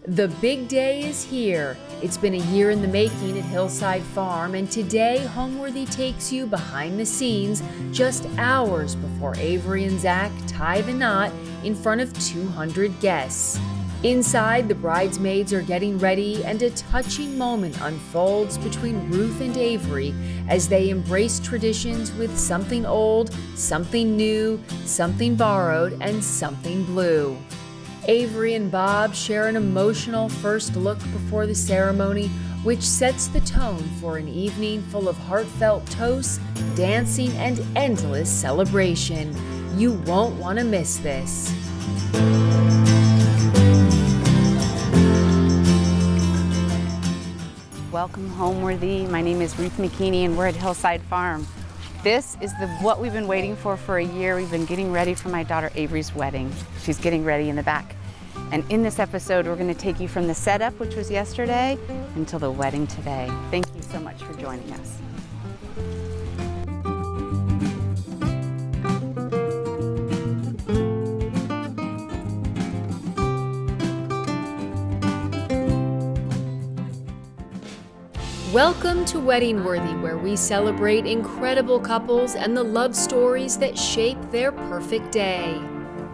The big day is here. It's been a year in the making at Hillside Farm, and today Homeworthy takes you behind the scenes just hours before Avery and Zach tie the knot in front of 200 guests. Inside, the bridesmaids are getting ready, and a touching moment unfolds between Ruth and Avery as they embrace traditions with something old, something new, something borrowed, and something blue. Avery and Bob share an emotional first look before the ceremony, which sets the tone for an evening full of heartfelt toasts, dancing, and endless celebration. You won't want to miss this. Welcome, Homeworthy. My name is Ruth McKeaney, and we're at Hillside Farm. This is what we've been waiting for a year. We've been getting ready for my daughter Avery's wedding. She's getting ready in the back. And in this episode, we're going to take you from the setup, which was yesterday, until the wedding today. Thank you so much for joining us. Welcome to Wedding Worthy, where we celebrate incredible couples and the love stories that shape their perfect day.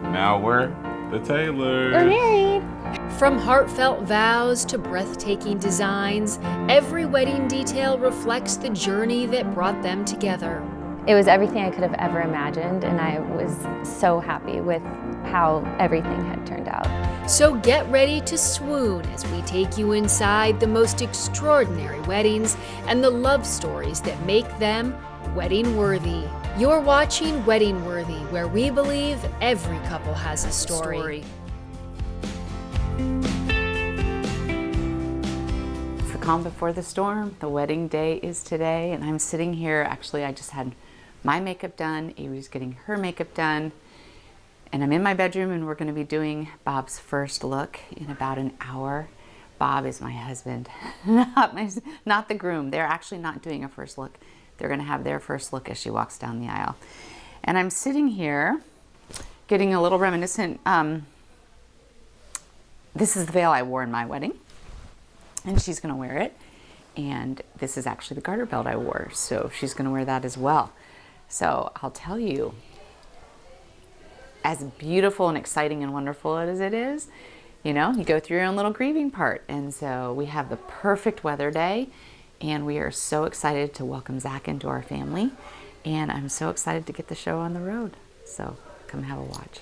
Now we're the Taylors. We're married. From heartfelt vows to breathtaking designs, every wedding detail reflects the journey that brought them together. It was everything I could have ever imagined, and I was so happy with how everything had turned out. So get ready to swoon as we take you inside the most extraordinary weddings and the love stories that make them wedding worthy. You're watching Wedding Worthy, where we believe every couple has a story. It's the calm before the storm. The wedding day is today, and I'm sitting here. Actually, I just had my makeup done. Avery's getting her makeup done. And I'm in my bedroom, and we're going to be doing Bob's first look in about an hour. Bob is my husband, not the groom. They're actually not doing a first look. They're going to have their first look as she walks down the aisle. And I'm sitting here getting a little reminiscent. This is the veil I wore in my wedding, and she's going to wear it. And this is actually the garter belt I wore, so she's going to wear that as well. So I'll tell you, as beautiful and exciting and wonderful as it is, you know, you go through your own little grieving part. And so we have the perfect weather day, and we are so excited to welcome Zach into our family. And I'm so excited to get the show on the road. So come have a watch.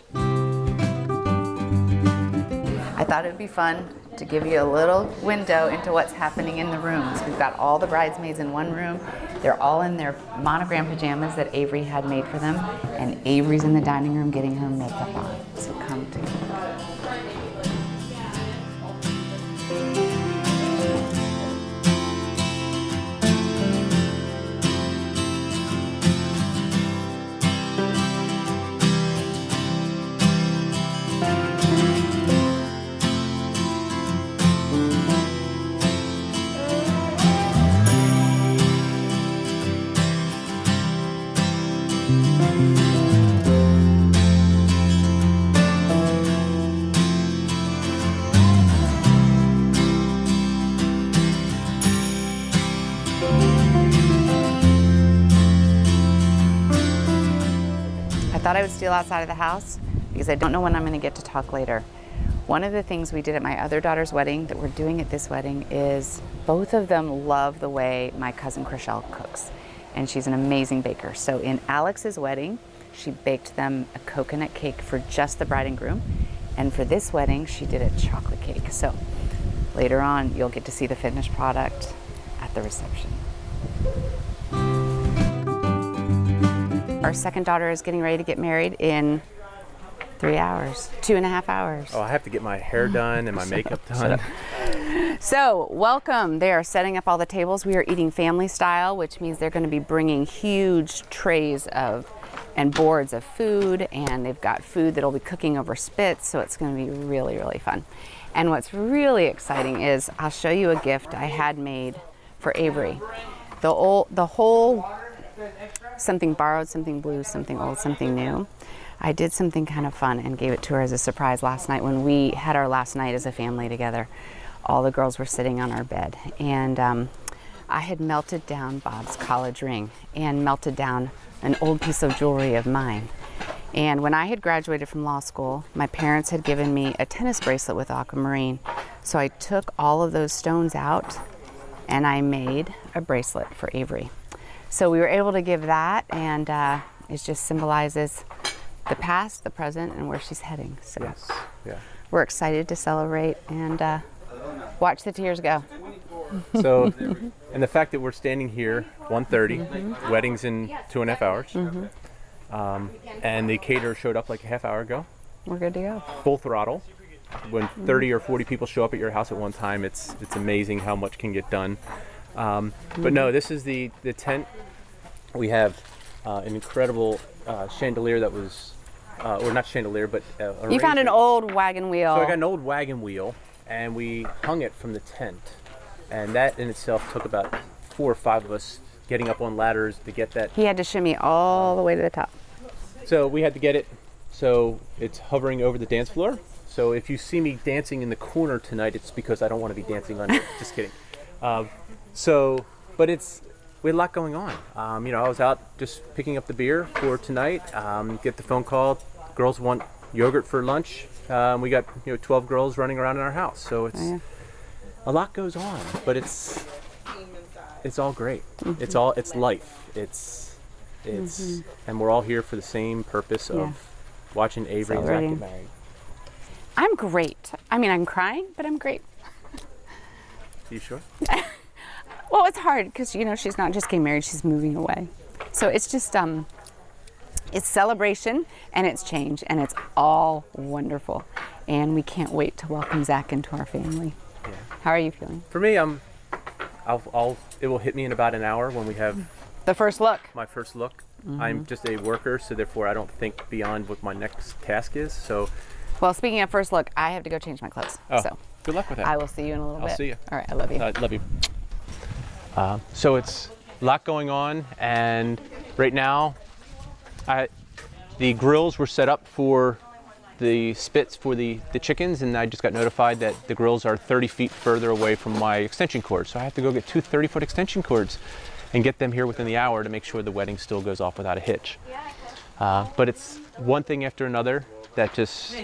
I thought it would be fun to give you a little window into what's happening in the rooms. We've got all the bridesmaids in one room. They're all in their monogram pajamas that Avery had made for them. And Avery's in the dining room getting her makeup on. So come to me. I thought I would steal outside of the house because I don't know when I'm going to get to talk later. One of the things we did at my other daughter's wedding that we're doing at this wedding is both of them love the way my cousin Chriselle cooks, and she's an amazing baker. So in Alex's wedding, she baked them a coconut cake for just the bride and groom, and for this wedding, she did a chocolate cake. So later on, you'll get to see the finished product at the reception. Our second daughter is getting ready to get married in 3 hours, 2.5 hours. Oh, I have to get my hair done and my makeup done. So, welcome. They are setting up all the tables. We are eating family style, which means they're going to be bringing huge trays and boards of food, and they've got food that'll be cooking over spits, so it's going to be really, really fun. And what's really exciting is I'll show you a gift I had made for Avery. The whole something borrowed, something blue, something old, something new. I did something kind of fun and gave it to her as a surprise last night when we had our last night as a family together. All the girls were sitting on our bed, and I had melted down Bob's college ring and melted down an old piece of jewelry of mine. And when I had graduated from law school, my parents had given me a tennis bracelet with aquamarine. So I took all of those stones out and I made a bracelet for Avery. So we were able to give that, and it just symbolizes the past, the present, and where she's heading. So Yes. Yeah. we're excited to celebrate and watch the tears go. So, and the fact that we're standing here 1:30, wedding's in 2.5 hours, and the caterer showed up like a half hour ago, We're good to go. full throttle. When 30 or 40 people show up at your house at one time, it's amazing how much can get done. But no, this is the tent. We have an incredible chandelier that was, or not chandelier, but You found an old wagon wheel. So I got an old wagon wheel, and we hung it from the tent. And that in itself took about 4 or 5 of us getting up on ladders to get that. He had to shimmy all the way to the top. So we had to get it so it's hovering over the dance floor. So if you see me dancing in the corner tonight, it's because I don't want to be dancing on it. Just kidding. But we had a lot going on. I was out just picking up the beer for tonight. Get the phone call. Girls want yogurt for lunch. We got 12 girls running around in our house. So it's a lot goes on, but it's all great. It's life. It's and we're all here for the same purpose of watching Avery and Zach get married. I'm great. I mean, I'm crying, but I'm great. You sure? Well, it's hard because she's not just getting married; she's moving away. So it's just it's celebration and it's change, and it's all wonderful. And we can't wait to welcome Zach into our family. Yeah. How are you feeling? For me, it will hit me in about an hour when we have The first look. my first look. I'm just a worker, so therefore I don't think beyond what my next task is. So, Well, speaking of first look, I have to go change my clothes. So good luck with that. I will see you in a little bit. I'll see you. All right, I love you. I love you. So it's a lot going on, and right now, the grills were set up for the spits for the chickens, and I just got notified that the grills are 30 feet further away from my extension cords. So I have to go get 2 30-foot extension cords and get them here within the hour to make sure the wedding still goes off without a hitch. But it's one thing after another that just,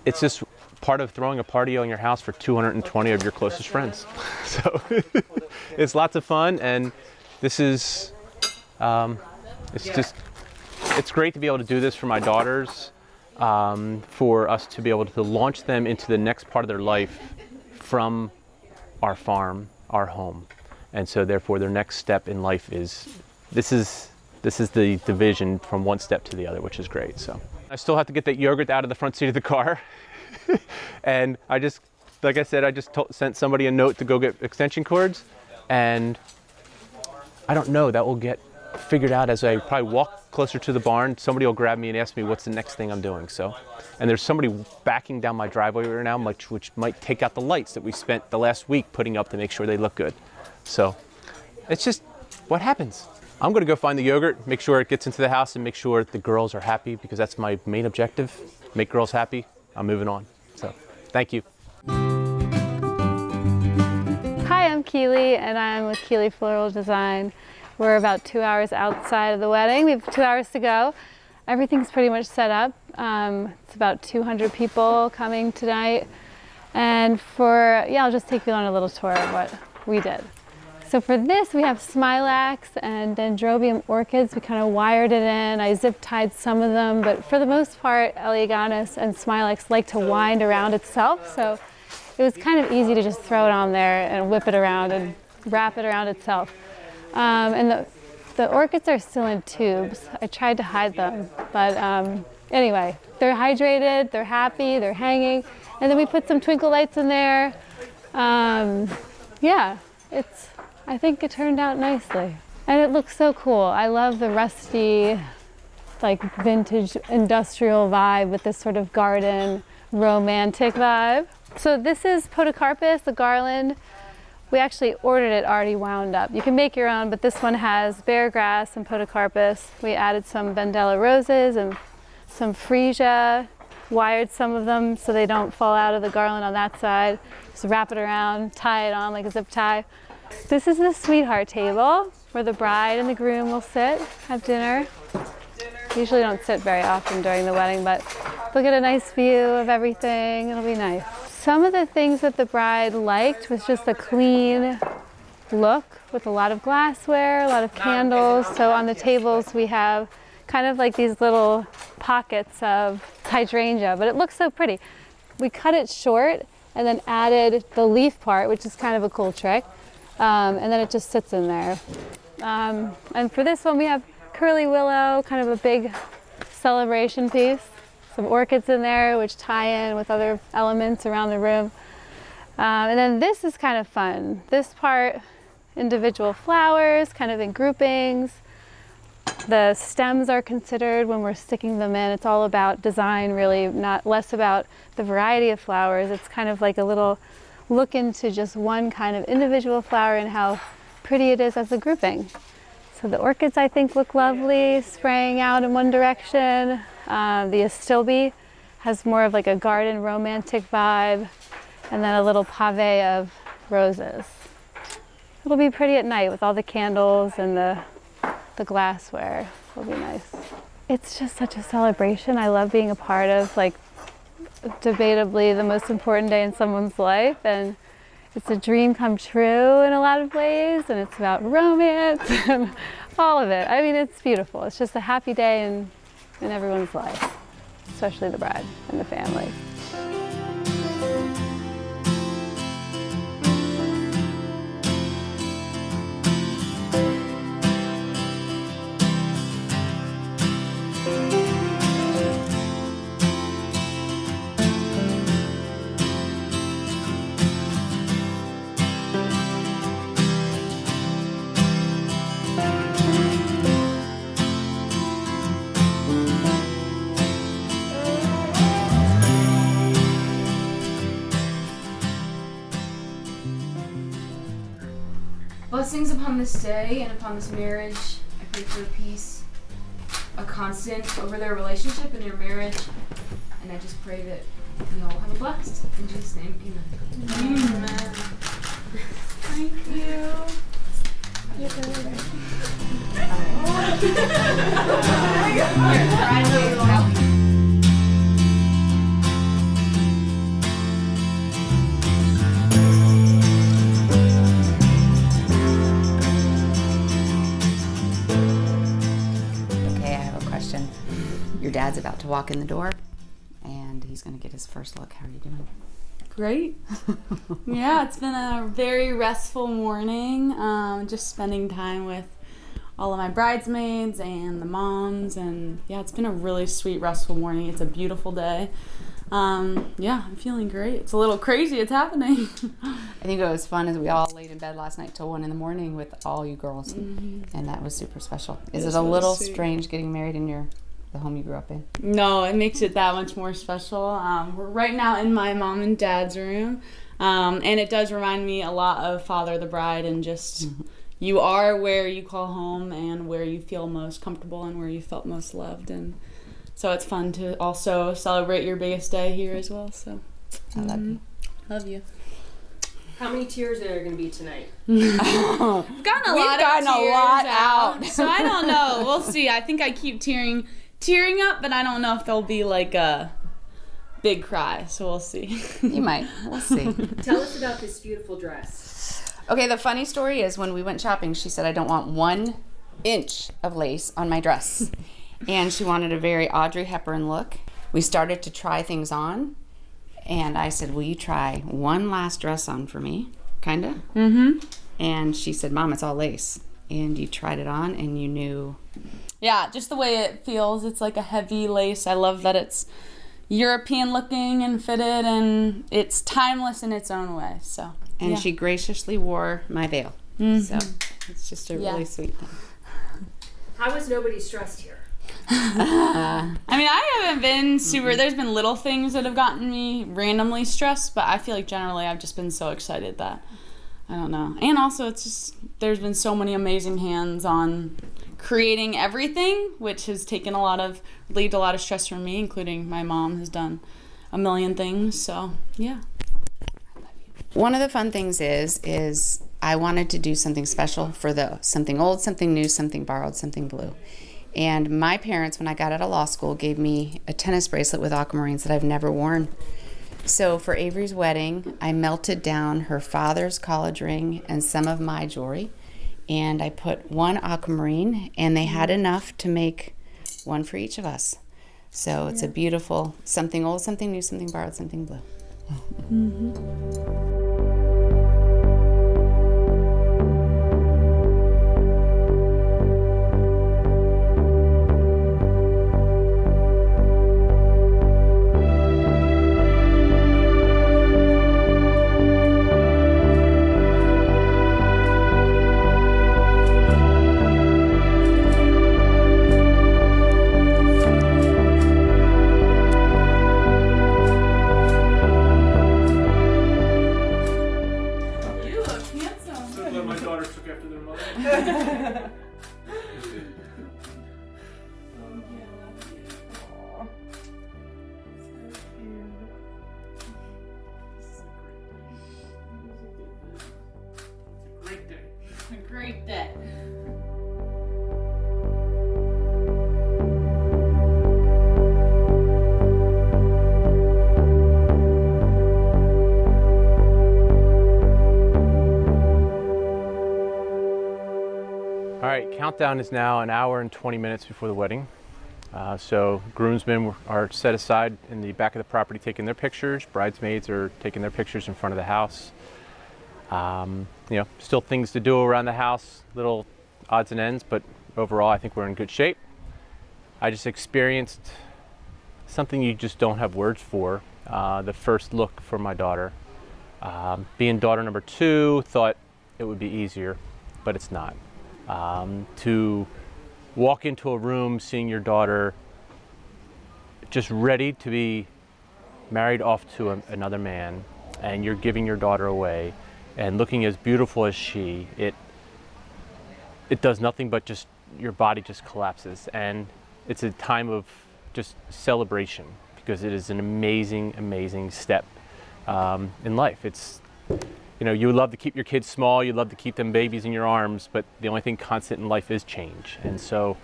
it's just part of throwing a party on your house for 220 of your closest friends. So it's lots of fun, and this is, it's great to be able to do this for my daughters, for us to be able to launch them into the next part of their life from our farm, our home. And so therefore their next step in life is, this is the division from one step to the other, which is great. So I still have to get that yogurt out of the front seat of the car. And I just, like I said, sent somebody a note to go get extension cords, and I don't know, that will get figured out as I probably walk closer to the barn. Somebody will grab me and ask me what's the next thing I'm doing. So, and there's somebody backing down my driveway right now, which might take out the lights that we spent the last week putting up to make sure they look good. So it's just what happens. I'm gonna go find the yogurt, make sure it gets into the house, and make sure the girls are happy, because that's my main objective. Make girls happy. I'm moving on. So thank you. Hi, I'm Keely, and I'm with Keely Floral Design. We're about 2 hours outside of the wedding. We have 2 hours to go. Everything's pretty much set up. It's about 200 people coming tonight. And I'll just take you on a little tour of what we did. So for this, we have smilax and dendrobium orchids. We kind of wired it in. I zip tied some of them, but for the most part, eleganus and smilax like to wind around itself. So it was kind of easy to just throw it on there and whip it around and wrap it around itself. And the orchids are still in tubes. I tried to hide them, but anyway, they're hydrated, they're happy, they're hanging. And then we put some twinkle lights in there. I think it turned out nicely. And it looks so cool. I love the rusty, like vintage industrial vibe with this sort of garden romantic vibe. So this is podocarpus, the garland. We actually ordered it already wound up. You can make your own, but this one has bear grass and podocarpus. We added some Vendella roses and some freesia, wired some of them so they don't fall out of the garland on that side. Just wrap it around, tie it on like a zip tie. This is the sweetheart table where the bride and the groom will sit, have dinner. Usually don't sit very often during the wedding, but they'll get a nice view of everything. It'll be nice. Some of the things that the bride liked was just a clean look with a lot of glassware, a lot of candles. So on the tables we have kind of like these little pockets of hydrangea, but it looks so pretty. We cut it short and then added the leaf part, which is kind of a cool trick. And then it just sits in there. And for this one we have curly willow, kind of a big celebration piece. Some orchids in there which tie in with other elements around the room. And then this is kind of fun. This part, individual flowers, kind of in groupings. The stems are considered when we're sticking them in. It's all about design really, not less about the variety of flowers. It's kind of like a little look into just one kind of individual flower and how pretty it is as a grouping. So the orchids I think look lovely, spraying out in one direction. The astilbe has more of like a garden romantic vibe, and then a little pave of roses. It'll be pretty at night with all the candles and the glassware. It'll be nice. It's just such a celebration. I love being a part of like debatably the most important day in someone's life, and it's a dream come true in a lot of ways, and it's about romance and all of it. I mean, it's beautiful. It's just a happy day in everyone's life, especially the bride and the family. Blessings upon this day and upon this marriage. I pray for peace, a constant over their relationship and their marriage. And I just pray that we all have a blessed. In Jesus' name, amen. Amen. Thank you. Your dad's about to walk in the door, and he's going to get his first look. How are you doing? Great. Yeah, it's been a very restful morning. Just spending time with all of my bridesmaids and the moms, and yeah, it's been a really sweet, restful morning. It's a beautiful day. Yeah, I'm feeling great. It's a little crazy. It's happening. I think it was fun as we all laid in bed last night till 1 a.m. with all you girls, and that was super special. Is it a little strange getting married in the home you grew up in? No, it makes it that much more special. We're right now in my mom and dad's room, and it does remind me a lot of Father the Bride, and just you are where you call home and where you feel most comfortable and where you felt most loved, and so it's fun to also celebrate your biggest day here as well. So I love you. Love you. How many tears are there going to be tonight? We've gotten a lot out, so I don't know. We'll see. I think I keep tearing up, but I don't know if there'll be like a big cry, so we'll see. You might. We'll see. Tell us about this beautiful dress. Okay, the funny story is when we went shopping, she said, I don't want 1 inch of lace on my dress. And she wanted a very Audrey Hepburn look. We started to try things on, and I said, will you try one last dress on for me? Kinda. Mm-hmm. And she said, Mom, it's all lace. And you tried it on, and you knew. Yeah, just the way it feels. It's like a heavy lace. I love that it's European looking and fitted, and it's timeless in its own way. So. And she graciously wore my veil. Mm-hmm. So it's just a really sweet thing. How was nobody stressed here? I mean, I haven't been super. There's been little things that have gotten me randomly stressed, but I feel like generally I've just been so excited that I don't know. And also it's just, there's been so many amazing hands on creating everything, which has taken relieved a lot of stress from me, including my mom has done a million things. So yeah. One of the fun things is I wanted to do something special for something old, something new, something borrowed, something blue. And my parents, when I got out of law school, gave me a tennis bracelet with aquamarines that I've never worn. So for Avery's wedding, I melted down her father's college ring and some of my jewelry, and I put one aquamarine, and they had enough to make one for each of us. So it's a beautiful something old, something new, something borrowed, something blue. Mm-hmm. Great day. All right, countdown is now an hour and 20 minutes before the wedding. So groomsmen are set aside in the back of the property taking their pictures. Bridesmaids are taking their pictures in front of the house. Still things to do around the house, little odds and ends, but overall I think we're in good shape. I just experienced something you just don't have words for, the first look for my daughter. Being daughter number 2, thought it would be easier, but it's not. To walk into a room seeing your daughter just ready to be married off to another man, and you're giving your daughter away, and looking as beautiful as she, it does nothing but just, your body just collapses. And it's a time of just celebration, because it is an amazing, amazing step in life. It's, you would love to keep your kids small, you'd love to keep them babies in your arms, but the only thing constant in life is change. And so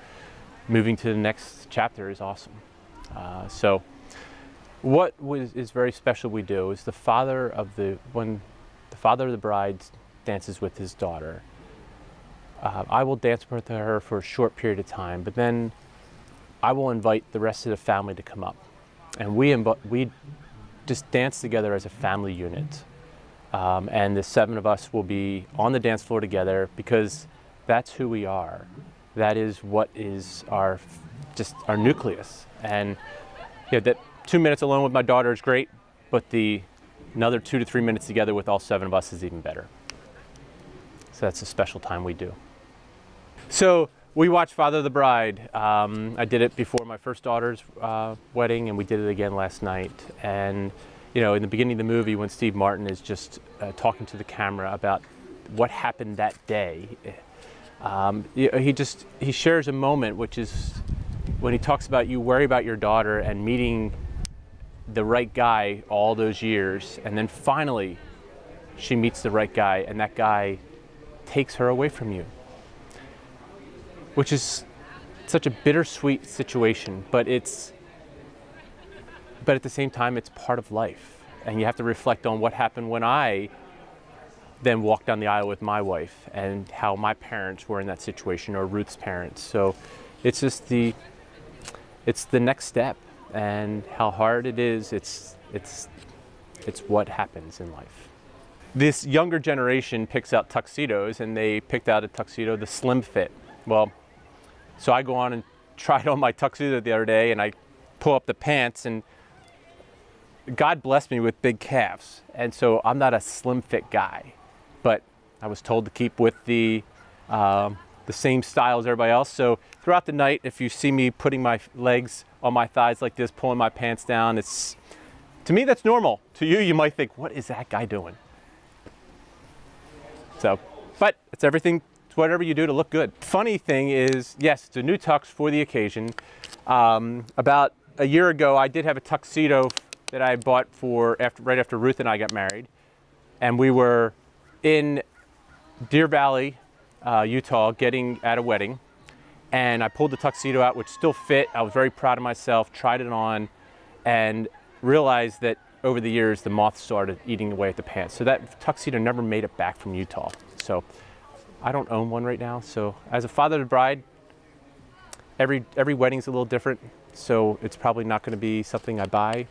moving to the next chapter is awesome. So what is very special we do is the father of the bride dances with his daughter. I will dance with her for a short period of time, but then I will invite the rest of the family to come up. And we just dance together as a family unit. And the 7 of us will be on the dance floor together, because that's who we are. That is what is our nucleus. And that 2 minutes alone with my daughter is great, but another 2 to 3 minutes together with all 7 of us is even better. So that's a special time we do. So we watched Father of the Bride. I did it before my first daughter's wedding, and we did it again last night. And in the beginning of the movie, when Steve Martin is just talking to the camera about what happened that day, he shares a moment, which is when he talks about, you worry about your daughter and meeting the right guy all those years, and then finally she meets the right guy, and that guy takes her away from you, which is such a bittersweet situation, but at the same time, it's part of life. And you have to reflect on what happened when I then walked down the aisle with my wife, and how my parents were in that situation, or Ruth's parents. So it's just it's the next step, and how hard it is, it's what happens in life. This younger generation picks out tuxedos, and they picked out a tuxedo, the slim fit. Well, so I go on and tried on my tuxedo the other day, and I pull up the pants, and God blessed me with big calves. And so I'm not a slim fit guy, but I was told to keep with the same style as everybody else. So throughout the night, if you see me putting my legs on my thighs like this, pulling my pants down, to me, that's normal. To you, you might think, what is that guy doing? So, but it's everything, it's whatever you do to look good. Funny thing is, yes, it's a new tux for the occasion. About a year ago, I did have a tuxedo that I bought right after Ruth and I got married. And we were in Deer Valley, Utah, getting at a wedding. And I pulled the tuxedo out, which still fit. I was very proud of myself, tried it on, and realized that over the years, the moths started eating away at the pants. So that tuxedo never made it back from Utah. So I don't own one right now. So as a father to the bride, every wedding's a little different. So it's probably not going to be something I buy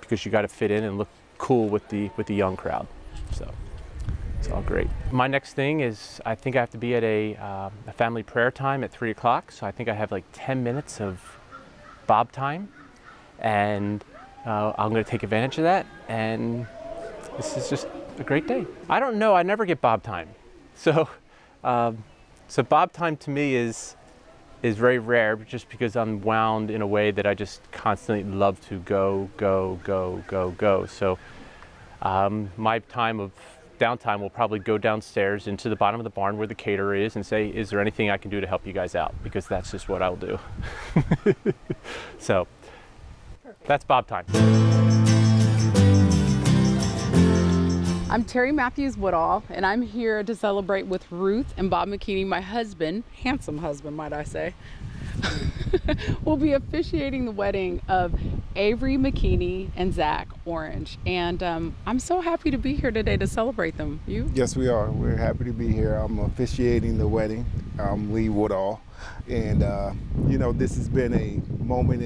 because you got to fit in and look cool with the young crowd. So it's all great. My next thing is I think I have to be at a family prayer time at 3 o'clock. So I think I have like 10 minutes of Bob time, and I'm going to take advantage of that. And this is just a great day. I don't know. I never get Bob time. So Bob time to me is very rare, just because I'm wound in a way that I just constantly love to go. So my time of downtime will probably go downstairs into the bottom of the barn where the caterer is and say, is there anything I can do to help you guys out? Because that's just what I'll do. So that's Bob time. I'm Terry Matthews Woodall, and I'm here to celebrate with Ruth and Bob McKeaney, my husband, handsome husband, might I say. We'll be officiating the wedding of Avery, McKeaney, and Zach Orange. And I'm so happy to be here today to celebrate them. You? Yes, we are. We're happy to be here. I'm officiating the wedding. I'm Lee Woodall. And, this has been a moment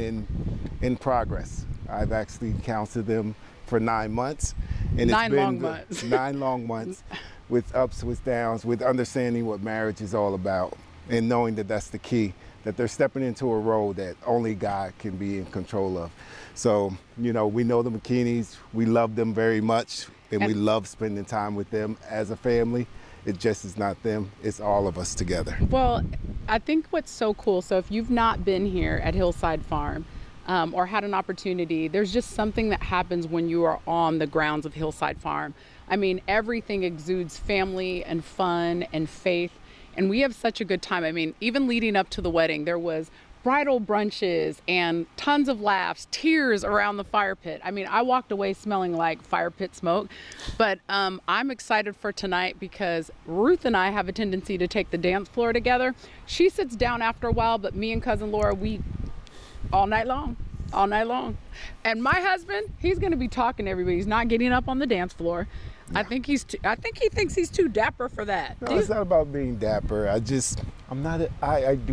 in progress. I've actually counseled them for 9 months. And Nine long months. 9 long months with ups, with downs, with understanding what marriage is all about and knowing that that's the key, that they're stepping into a role that only God can be in control of. So, we know the McKeaneys, we love them very much, and we love spending time with them as a family. It just is not them, it's all of us together. Well, I think what's so cool, so if you've not been here at Hillside Farm, or had an opportunity, there's just something that happens when you are on the grounds of Hillside Farm. I mean, everything exudes family and fun and faith, and we have such a good time. I mean, even leading up to the wedding, there was bridal brunches and tons of laughs, tears around the fire pit. I mean, I walked away smelling like fire pit smoke, but I'm excited for tonight because Ruth and I have a tendency to take the dance floor together. She sits down after a while, but me and cousin Laura, we all night long. And my husband, he's going to be talking to everybody. He's not getting up on the dance floor. Yeah. I think he thinks he's too dapper for that. No, it's not about being dapper. I do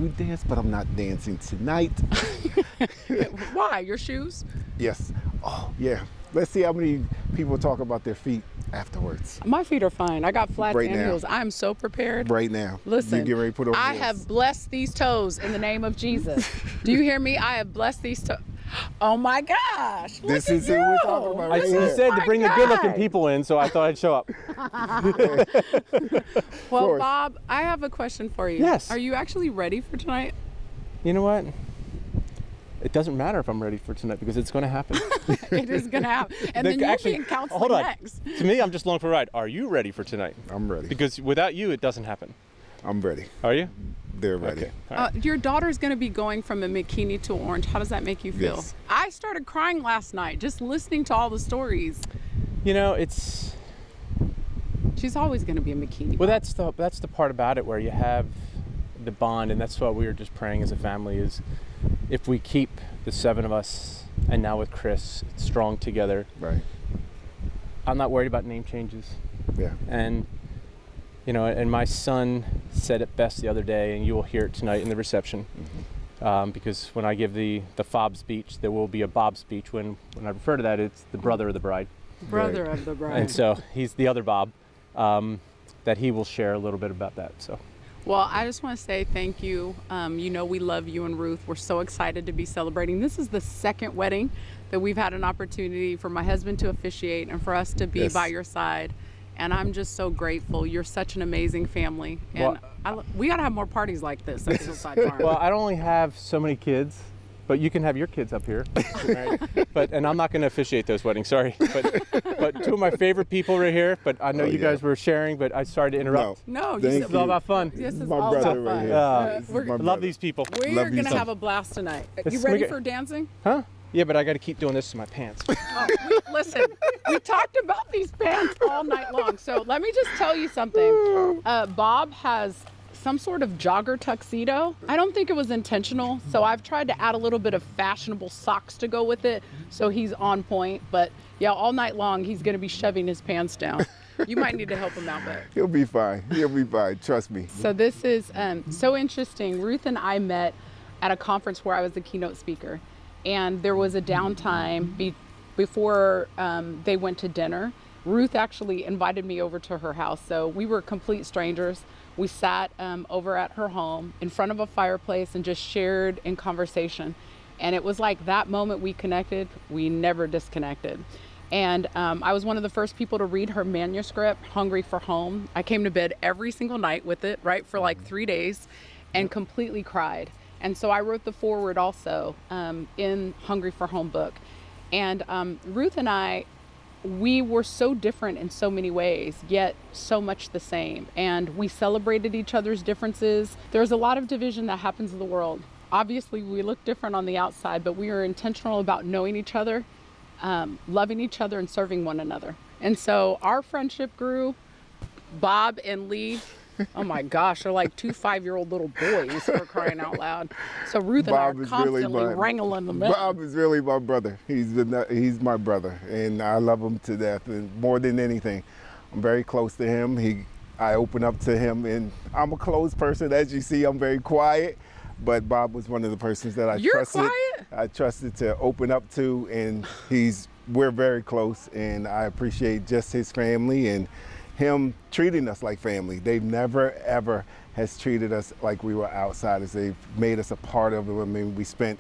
dance, but I'm not dancing tonight. Why? Your shoes? Yes. Oh, yeah. Let's see how many people talk about their feet afterwards. My feet are fine. I got flats right and now. Heels. I'm so prepared. Right now. Listen, you get ready to put on I heels. have blessed these toes in the name of Jesus. Do you hear me? I have blessed these toes. Oh my gosh. This is who we're talking about. I said to bring the good-looking people in, so I thought I'd show up. Well, Bob, I have a question for you. Yes. Are you actually ready for tonight? You know what? It doesn't matter if I'm ready for tonight because it's going to happen. It is going to happen. And then you'll be in counseling next. To me, I'm just along for a ride. Are you ready for tonight? I'm ready. Because without you, it doesn't happen. I'm ready. Are you? They're ready. Okay. Right. Your daughter's going to be going from a McKeaney to Orange. How does that make you feel? Yes. I started crying last night just listening to all the stories. She's always going to be a McKeaney. Well, that's the part about it where you have the bond, and that's what we were just praying as a family is if we keep the 7 of us, and now with Chris, strong together. Right. I'm not worried about name changes. Yeah. And and my son said it best the other day, and you will hear it tonight in the reception. Mm-hmm. Because when I give the FOB speech, there will be a Bob speech. When I refer to that, it's the brother of the bride. Brother of the bride. And so he's the other Bob, that he will share a little bit about that. So. Well, I just want to say thank you. We love you and Ruth. We're so excited to be celebrating. This is the second wedding that we've had an opportunity for my husband to officiate and for us to be by your side. And I'm just so grateful. You're such an amazing family. And we got to have more parties like this at Hillside Farm. Well, I don't only have so many kids, but you can have your kids up here. And I'm not going to officiate those weddings, sorry. But two of my favorite people right here. But I know you guys were sharing, but I started to interrupt. No, it's all about fun. This is my all brother about fun. right here. I love these people. We're going to have a blast tonight. You ready for dancing? Huh? Yeah, but I got to keep doing this to my pants. Listen, we talked about these pants all night long. So let me just tell you something. Bob has some sort of jogger tuxedo. I don't think it was intentional. So I've tried to add a little bit of fashionable socks to go with it. So he's on point. But yeah, all night long, he's going to be shoving his pants down. You might need to help him out, but He'll be fine. He'll be fine. Trust me. So this is so interesting. Ruth and I met at a conference where I was the keynote speaker. And there was a downtime before they went to dinner. Ruth actually invited me over to her house. So we were complete strangers. We sat over at her home in front of a fireplace and just shared in conversation. And it was like that moment we connected, we never disconnected. And I was one of the first people to read her manuscript, Hungry for Home. I came to bed every single night with it, right, for like 3 days and completely cried. And so I wrote the foreword also in Hungry for Home book. And Ruth and I, we were so different in so many ways, yet so much the same. And we celebrated each other's differences. There's a lot of division that happens in the world. Obviously, we look different on the outside, but we are intentional about knowing each other, loving each other, and serving one another. And so our friendship grew. Bob and Lee, oh my gosh, they're like 2 5-year-old little boys, for crying out loud. So Ruth and I are constantly wrangling them in. Bob is really my brother. He's my brother, and I love him to death. And more than anything, I'm very close to him. I open up to him, and I'm a closed person. As you see, I'm very quiet. But Bob was one of the persons that I trusted to open up to, and we're very close, and I appreciate just his family and him treating us like family. They've never, ever has treated us like we were outsiders. They've made us a part of it. I mean, we spent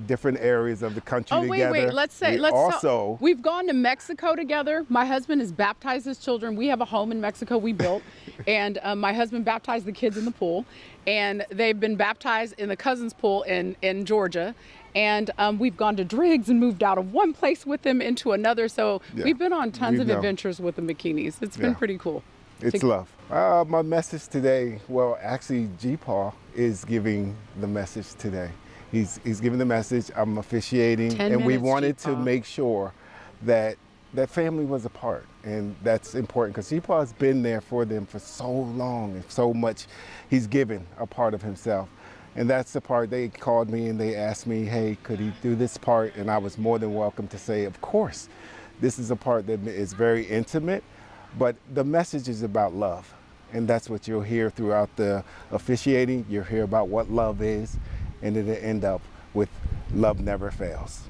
different areas of the country together. Wait. We've gone to Mexico together. My husband has baptized his children. We have a home in Mexico we built. And my husband baptized the kids in the pool. And they've been baptized in the cousin's pool in Georgia. And we've gone to Driggs and moved out of one place with them into another. So we've been on tons of adventures with the McKeaneys. It's been pretty cool. It's love. My message today, well, actually, G-Paw is giving the message today. He's giving the message. I'm officiating. And we wanted to make sure that that family was a part. And that's important because G-Paw has been there for them for so long and so much. He's given a part of himself. And that's the part they called me and they asked me, hey, could he do this part? And I was more than welcome to say, of course. This is a part that is very intimate, but the message is about love. And that's what you'll hear throughout the officiating. You'll hear about what love is, and it'll end up with love never fails.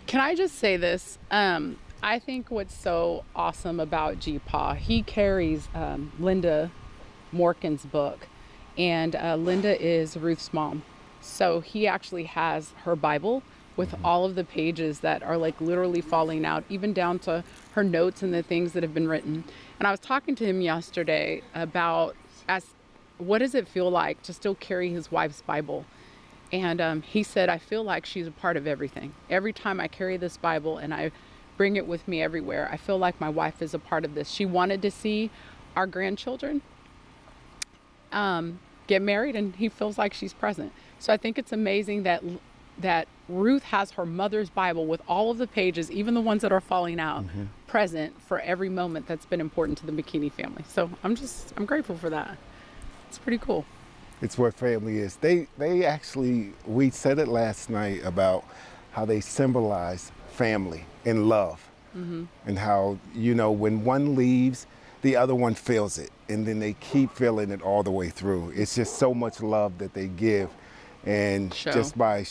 Can I just say this? I think what's so awesome about G-Paw, he carries Linda Morkin's book. And Linda is Ruth's mom. So he actually has her Bible with all of the pages that are like literally falling out, even down to her notes and the things that have been written. And I was talking to him yesterday about what does it feel like to still carry his wife's Bible? And he said, I feel like she's a part of everything. Every time I carry this Bible and I bring it with me everywhere, I feel like my wife is a part of this. She wanted to see our grandchildren get married, and he feels like she's present. So I think it's amazing that Ruth has her mother's Bible with all of the pages, even the ones that are falling out, present for every moment that's been important to the McKeaney family. So I'm grateful for that. It's pretty cool. It's what family is. They actually, we said it last night about how they symbolize family and love, and how, when one leaves, the other one feels it, and then they keep feeling it all the way through. It's just so much love that they give, and just by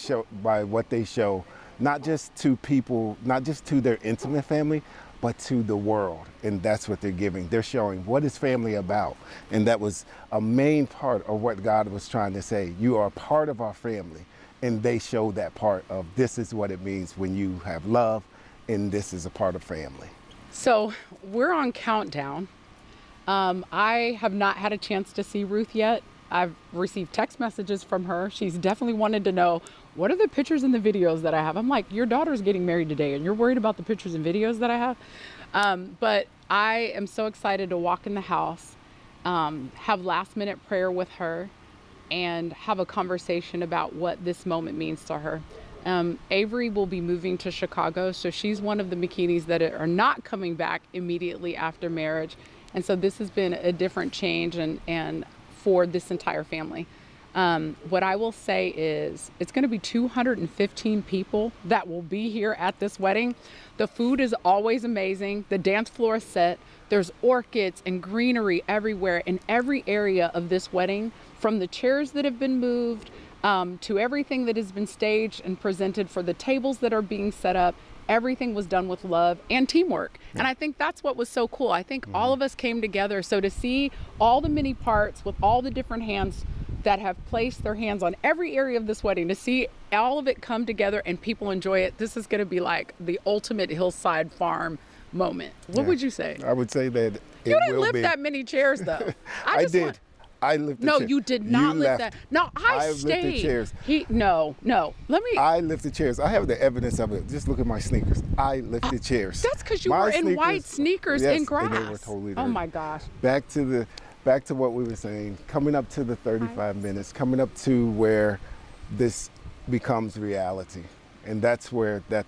what they show, not just to people, not just to their intimate family, but to the world. And that's what they're giving. They're showing what is family about, and that was a main part of what God was trying to say. You are a part of our family, and they show that part of this is what it means when you have love, and this is a part of family. So we're on countdown. I have not had a chance to see Ruth yet. I've received text messages from her. She's definitely wanted to know what are the pictures and the videos that I have? I'm like, your daughter's getting married today and you're worried about the pictures and videos that I have? But I am so excited to walk in the house, have last minute prayer with her, and have a conversation about what this moment means to her. Avery will be moving to Chicago, so she's one of the McKeaneys that are not coming back immediately after marriage. And so this has been a different change and for this entire family. What I will say is it's going to be 215 people that will be here at this wedding. The food is always amazing. The dance floor is set. There's orchids and greenery everywhere in every area of this wedding, from the chairs that have been moved to everything that has been staged and presented, for the tables that are being set up. Everything was done with love and teamwork. Yeah. And I think that's what was so cool. I think all of us came together. So to see all the many parts with all the different hands that have placed their hands on every area of this wedding, to see all of it come together and people enjoy it, this is going to be like the ultimate Hillside Farm moment. What would you say? I would say that you didn't lift that many chairs, though. I did. I lifted. No, you did not lift that. No, I stayed. Lifted chairs. No. Let me. I lifted chairs. I have the evidence of it. Just look at my sneakers. I lifted chairs. That's because you were in white sneakers in grass. And they were totally dirty. Oh my gosh. Back to what we were saying. Coming up to the 35 minutes. Coming up to where this becomes reality, and that's where that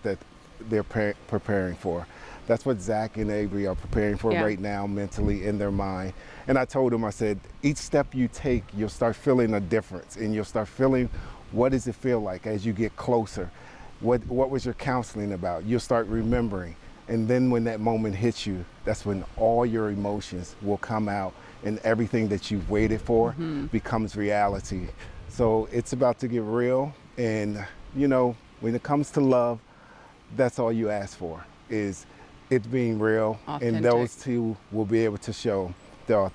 they're preparing for. That's what Zach and Avery are preparing for right now, mentally, in their mind. And I told him, I said, each step you take, you'll start feeling a difference, and you'll start feeling, what does it feel like as you get closer? What was your counseling about? You'll start remembering. And then when that moment hits you, that's when all your emotions will come out, and everything that you've waited for becomes reality. So it's about to get real. And, you know, when it comes to love, that's all you ask for, is it being real. Authentic. And those two will be able to show the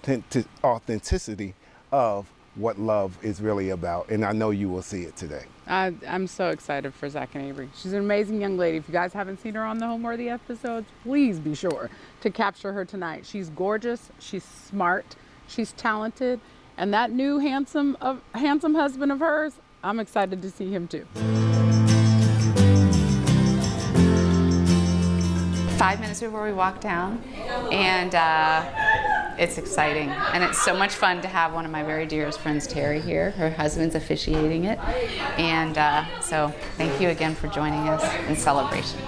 authenticity of what love is really about. And I know you will see it today. I'm so excited for Zach and Avery. She's an amazing young lady. If you guys haven't seen her on the Homeworthy episodes, please be sure to capture her tonight. She's gorgeous, she's smart, she's talented, and that new handsome husband of hers, I'm excited to see him too. 5 minutes before we walk down, and it's exciting, and it's so much fun to have one of my very dearest friends, Terry, here. Her husband's officiating it, and so thank you again for joining us in celebration.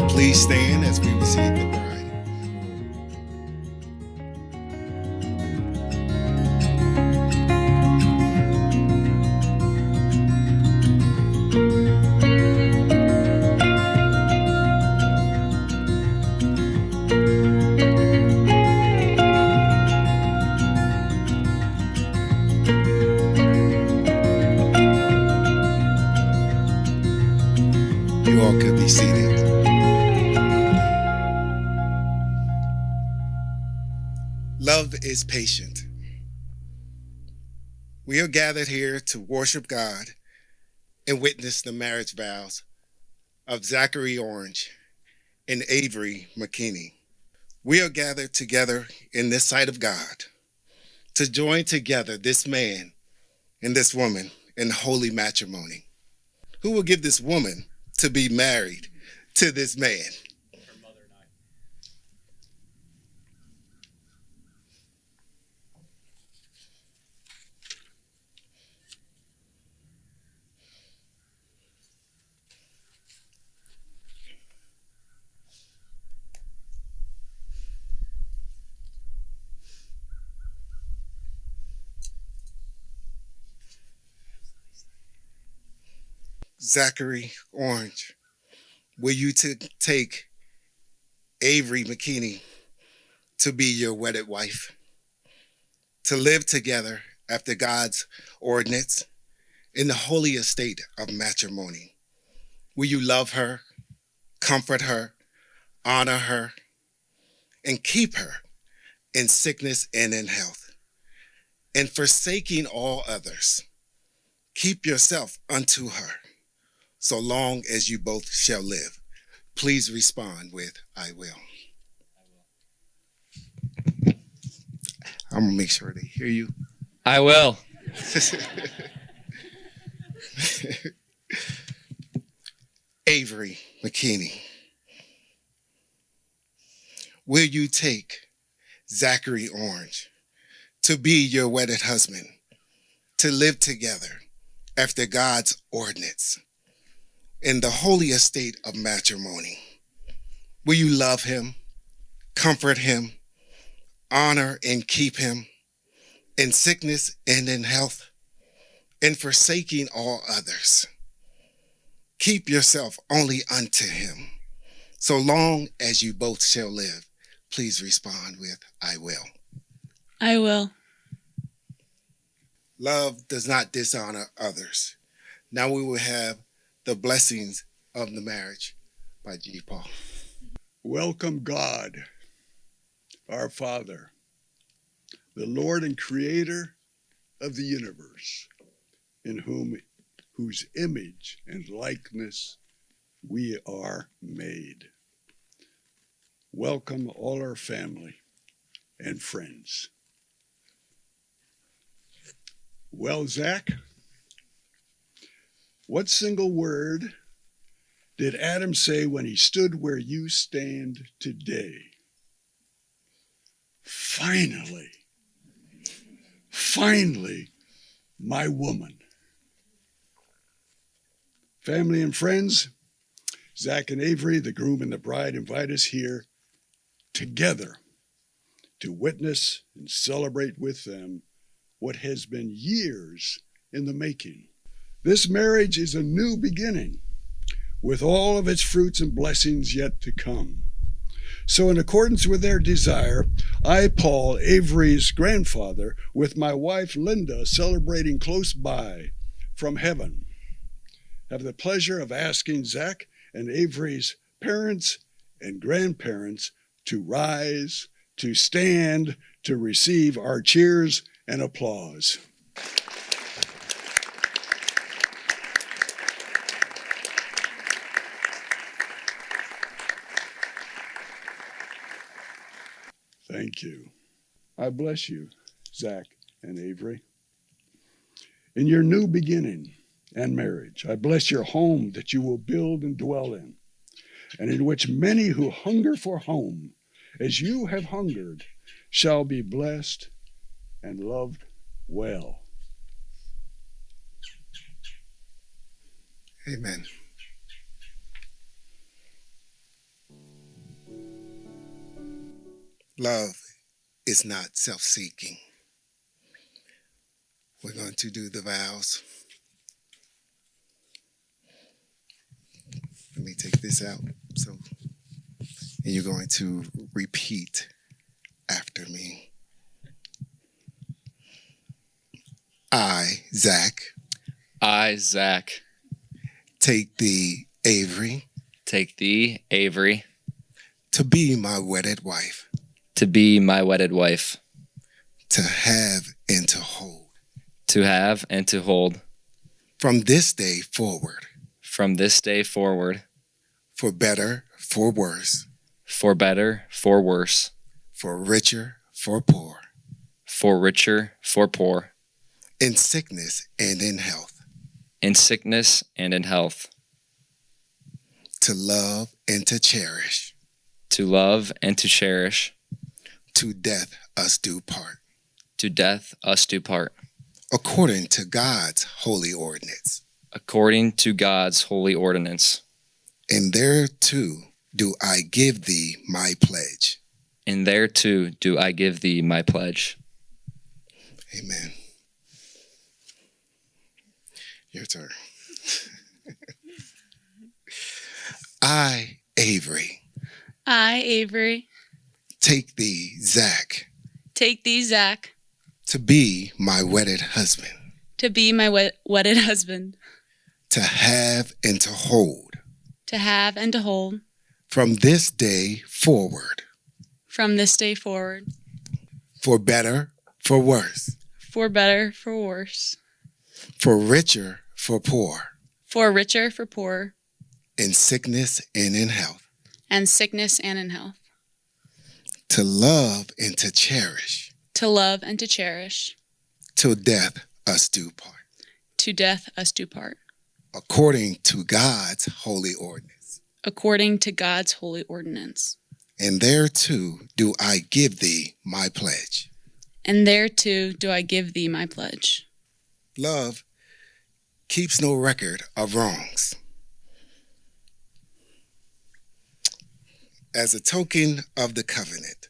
Please stand as we receive the bride. You all could be seated. is patient. We are gathered here to worship God and witness the marriage vows of Zachary Orange and Avery McKeaney. We are gathered together in this sight of God to join together this man and this woman in holy matrimony. Who will give this woman to be married to this man? Her mother and I. Zachary Orange, will you take Avery McKeaney to be your wedded wife, to live together after God's ordinance in the holy estate of matrimony? Will you love her, comfort her, honor her, and keep her in sickness and in health? And forsaking all others, keep yourself unto her, so long as you both shall live. Please respond with, I will. I'm gonna make sure they hear you. I will. Avery McKeaney, will you take Zachary Orange to be your wedded husband, to live together after God's ordinance in the holy estate of matrimony? Will you love him, comfort him, honor and keep him in sickness and in health, and forsaking all others? Keep yourself only unto him, so long as you both shall live. Please respond with, I will. I will. Love does not dishonor others. Now we will have the blessings of the marriage by G. Paul. Welcome, God, our Father, the Lord and Creator of the universe, in whose image and likeness we are made. Welcome all our family and friends. Well, Zach, what single word did Adam say when he stood where you stand today? Finally, my woman. Family and friends, Zach and Avery, the groom and the bride, invite us here together to witness and celebrate with them what has been years in the making. This marriage is a new beginning with all of its fruits and blessings yet to come. So in accordance with their desire, I, Paul, Avery's grandfather, with my wife Linda, celebrating close by from heaven, have the pleasure of asking Zach and Avery's parents and grandparents to rise, to stand, to receive our cheers and applause. Thank you. I bless you, Zach and Avery. In your new beginning and marriage, I bless your home that you will build and dwell in, and in which many who hunger for home, as you have hungered, shall be blessed and loved well. Amen. Love is not self-seeking. We're going to do the vows. Let me take this out. And you're going to repeat after me. I, Zach. I, Zach. Take thee, Avery. Take thee, Avery. To be my wedded wife. To be my wedded wife. to have and to hold. To have and to hold. From this day forward. From this day forward. For better, for worse. For better, for worse. For richer, for poor. For richer, for poor. In sickness and in health. In sickness and in health. To love and to cherish. To love and to cherish. To death us do part. To death us do part. According to God's holy ordinance. According to God's holy ordinance. And thereto do I give thee my pledge. And thereto do I give thee my pledge. Amen. Your turn. I, Avery. I, Avery. Take thee, Zach. Take thee, Zach. To be my wedded husband. To be my wedded husband. To have and to hold. To have and to hold. From this day forward. From this day forward. For better, for worse. For better, for worse. For richer, for poor. For richer, for poor. In sickness and in health. And sickness and in health. To love and to cherish. To love and to cherish. Till death us do part. To death us do part. According to God's holy ordinance. According to God's holy ordinance. And thereto do I give thee my pledge. And thereto do I give thee my pledge. Love keeps no record of wrongs. As a token of the covenant,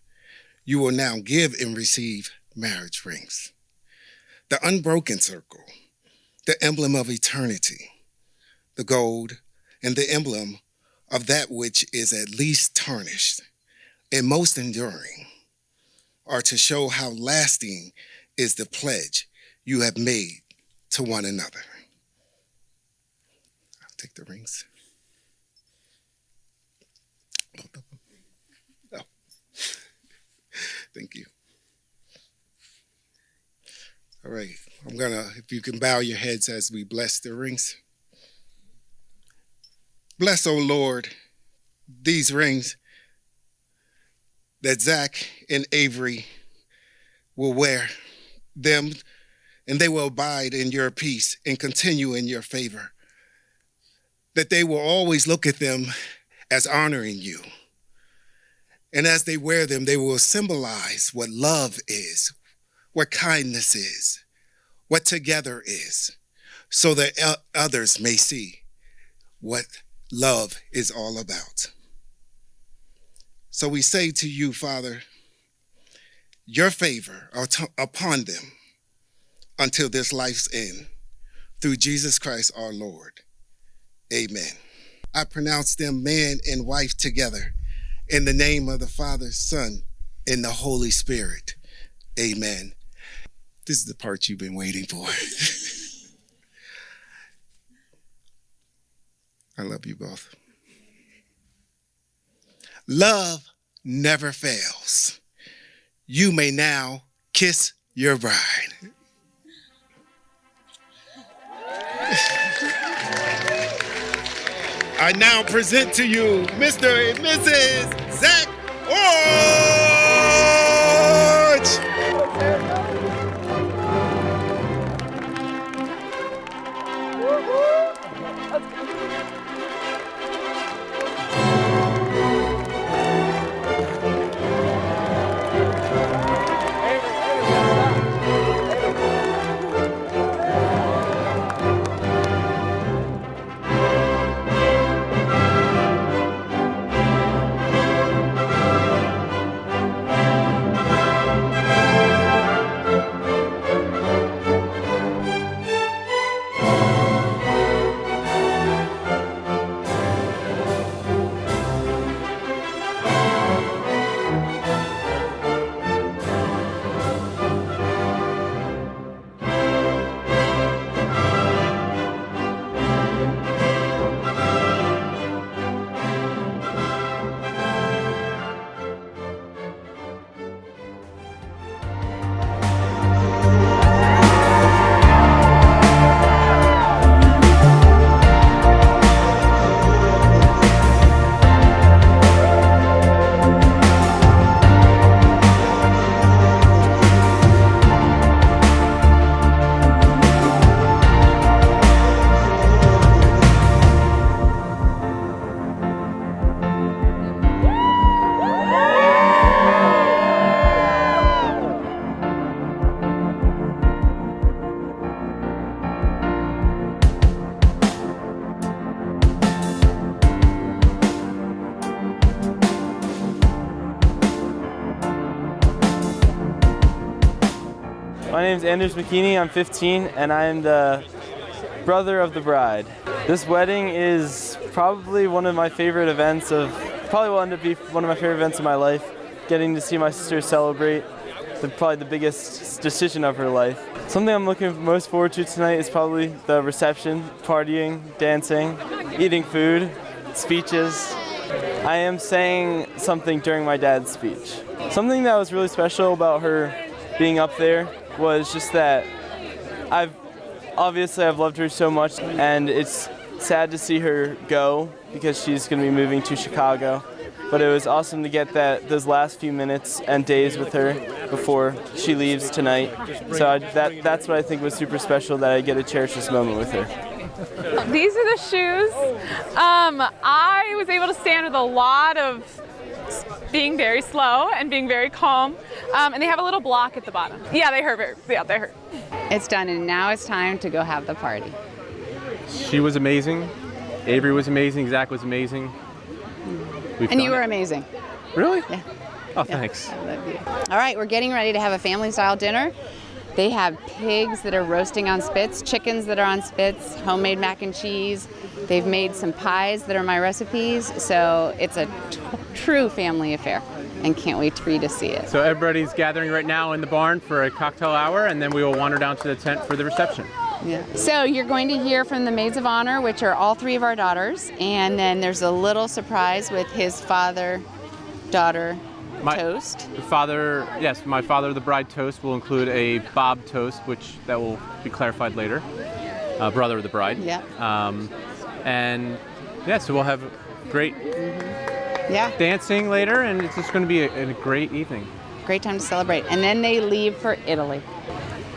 you will now give and receive marriage rings. The unbroken circle, the emblem of eternity, the gold, and the emblem of that which is at least tarnished and most enduring, are to show how lasting is the pledge you have made to one another. I'll take the rings. Oh. Thank you. All right, I'm gonna, if you can bow your heads as we bless the rings. Bless, O Lord, these rings that Zach and Avery will wear them, and they will abide in your peace and continue in your favor. That they will always look at them as honoring you. And as they wear them, they will symbolize what love is, what kindness is, what together is, so that others may see what love is all about. So we say to you, Father, your favor upon them until this life's end, through Jesus Christ our Lord. Amen. I pronounce them man and wife together in the name of the Father, Son, and the Holy Spirit. Amen. This is the part you've been waiting for. I love you both. Love never fails. You may now kiss your bride. I now present to you Mr. and Mrs. Zach Orange. name is McKeaney. I'm 15, and I am the brother of the bride. This wedding is probably one of my favorite events probably will end up being one of my favorite events of my life. Getting to see my sister celebrate probably the biggest decision of her life. Something I'm looking most forward to tonight is probably the reception, partying, dancing, eating food, speeches. I am saying something during my dad's speech. Something that was really special about her being up there was just that I've loved her so much, and it's sad to see her go because she's going to be moving to Chicago. But it was awesome to get those last few minutes and days with her before she leaves tonight. So that's what I think was super special, that I get to cherish this moment with her. These are the shoes. I was able to stand with a lot of being very slow and being very calm. And they have a little block at the bottom. Yeah, they hurt. They hurt. It's done, and now it's time to go have the party. She was amazing. Avery was amazing. Zach was amazing. And you were amazing. Really? Yeah. Oh, thanks. I love you. All right, we're getting ready to have a family-style dinner. They have pigs that are roasting on spits, chickens that are on spits, homemade mac and cheese. They've made some pies that are my recipes. So it's a true family affair, and can't wait for you to see it. So everybody's gathering right now in the barn for a cocktail hour, and then we will wander down to the tent for the reception. Yeah. So you're going to hear from the Maids of Honor, which are all three of our daughters, and then there's a little surprise with his father-daughter toast. My father, the bride toast, will include a Bob toast, that will be clarified later. Brother of the bride. Yeah. So we'll have great dancing later, and it's just going to be a great evening. Great time to celebrate. And then they leave for Italy.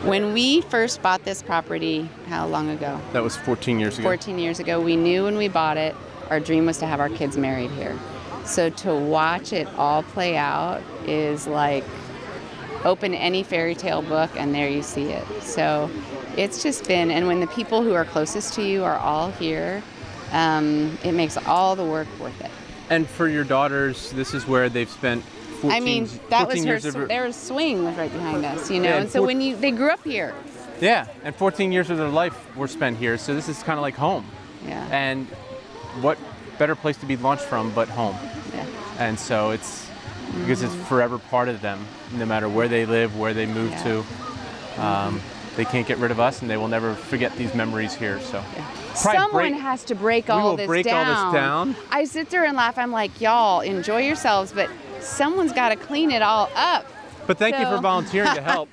When we first bought this property, how long ago? That was 14 years ago. 14 years ago. We knew when we bought it, our dream was to have our kids married here. So to watch it all play out is like open any fairy tale book and there you see it. So it's just been, and when the people who are closest to you are all here, it makes all the work worth it. And for your daughters, this is where they've spent 14, that was years their swing was right behind us, you know. Yeah, and so they grew up here. Yeah, and 14 years of their life were spent here, so this is kind of like home. Yeah. And what better place to be launched from but home? Yeah. And so it's because it's forever part of them, no matter where they live, where they move to. They can't get rid of us, and they will never forget these memories here. So. Someone has to break all this down. I sit there and laugh. I'm like, y'all, enjoy yourselves, but someone's got to clean it all up. But thank you for volunteering to help.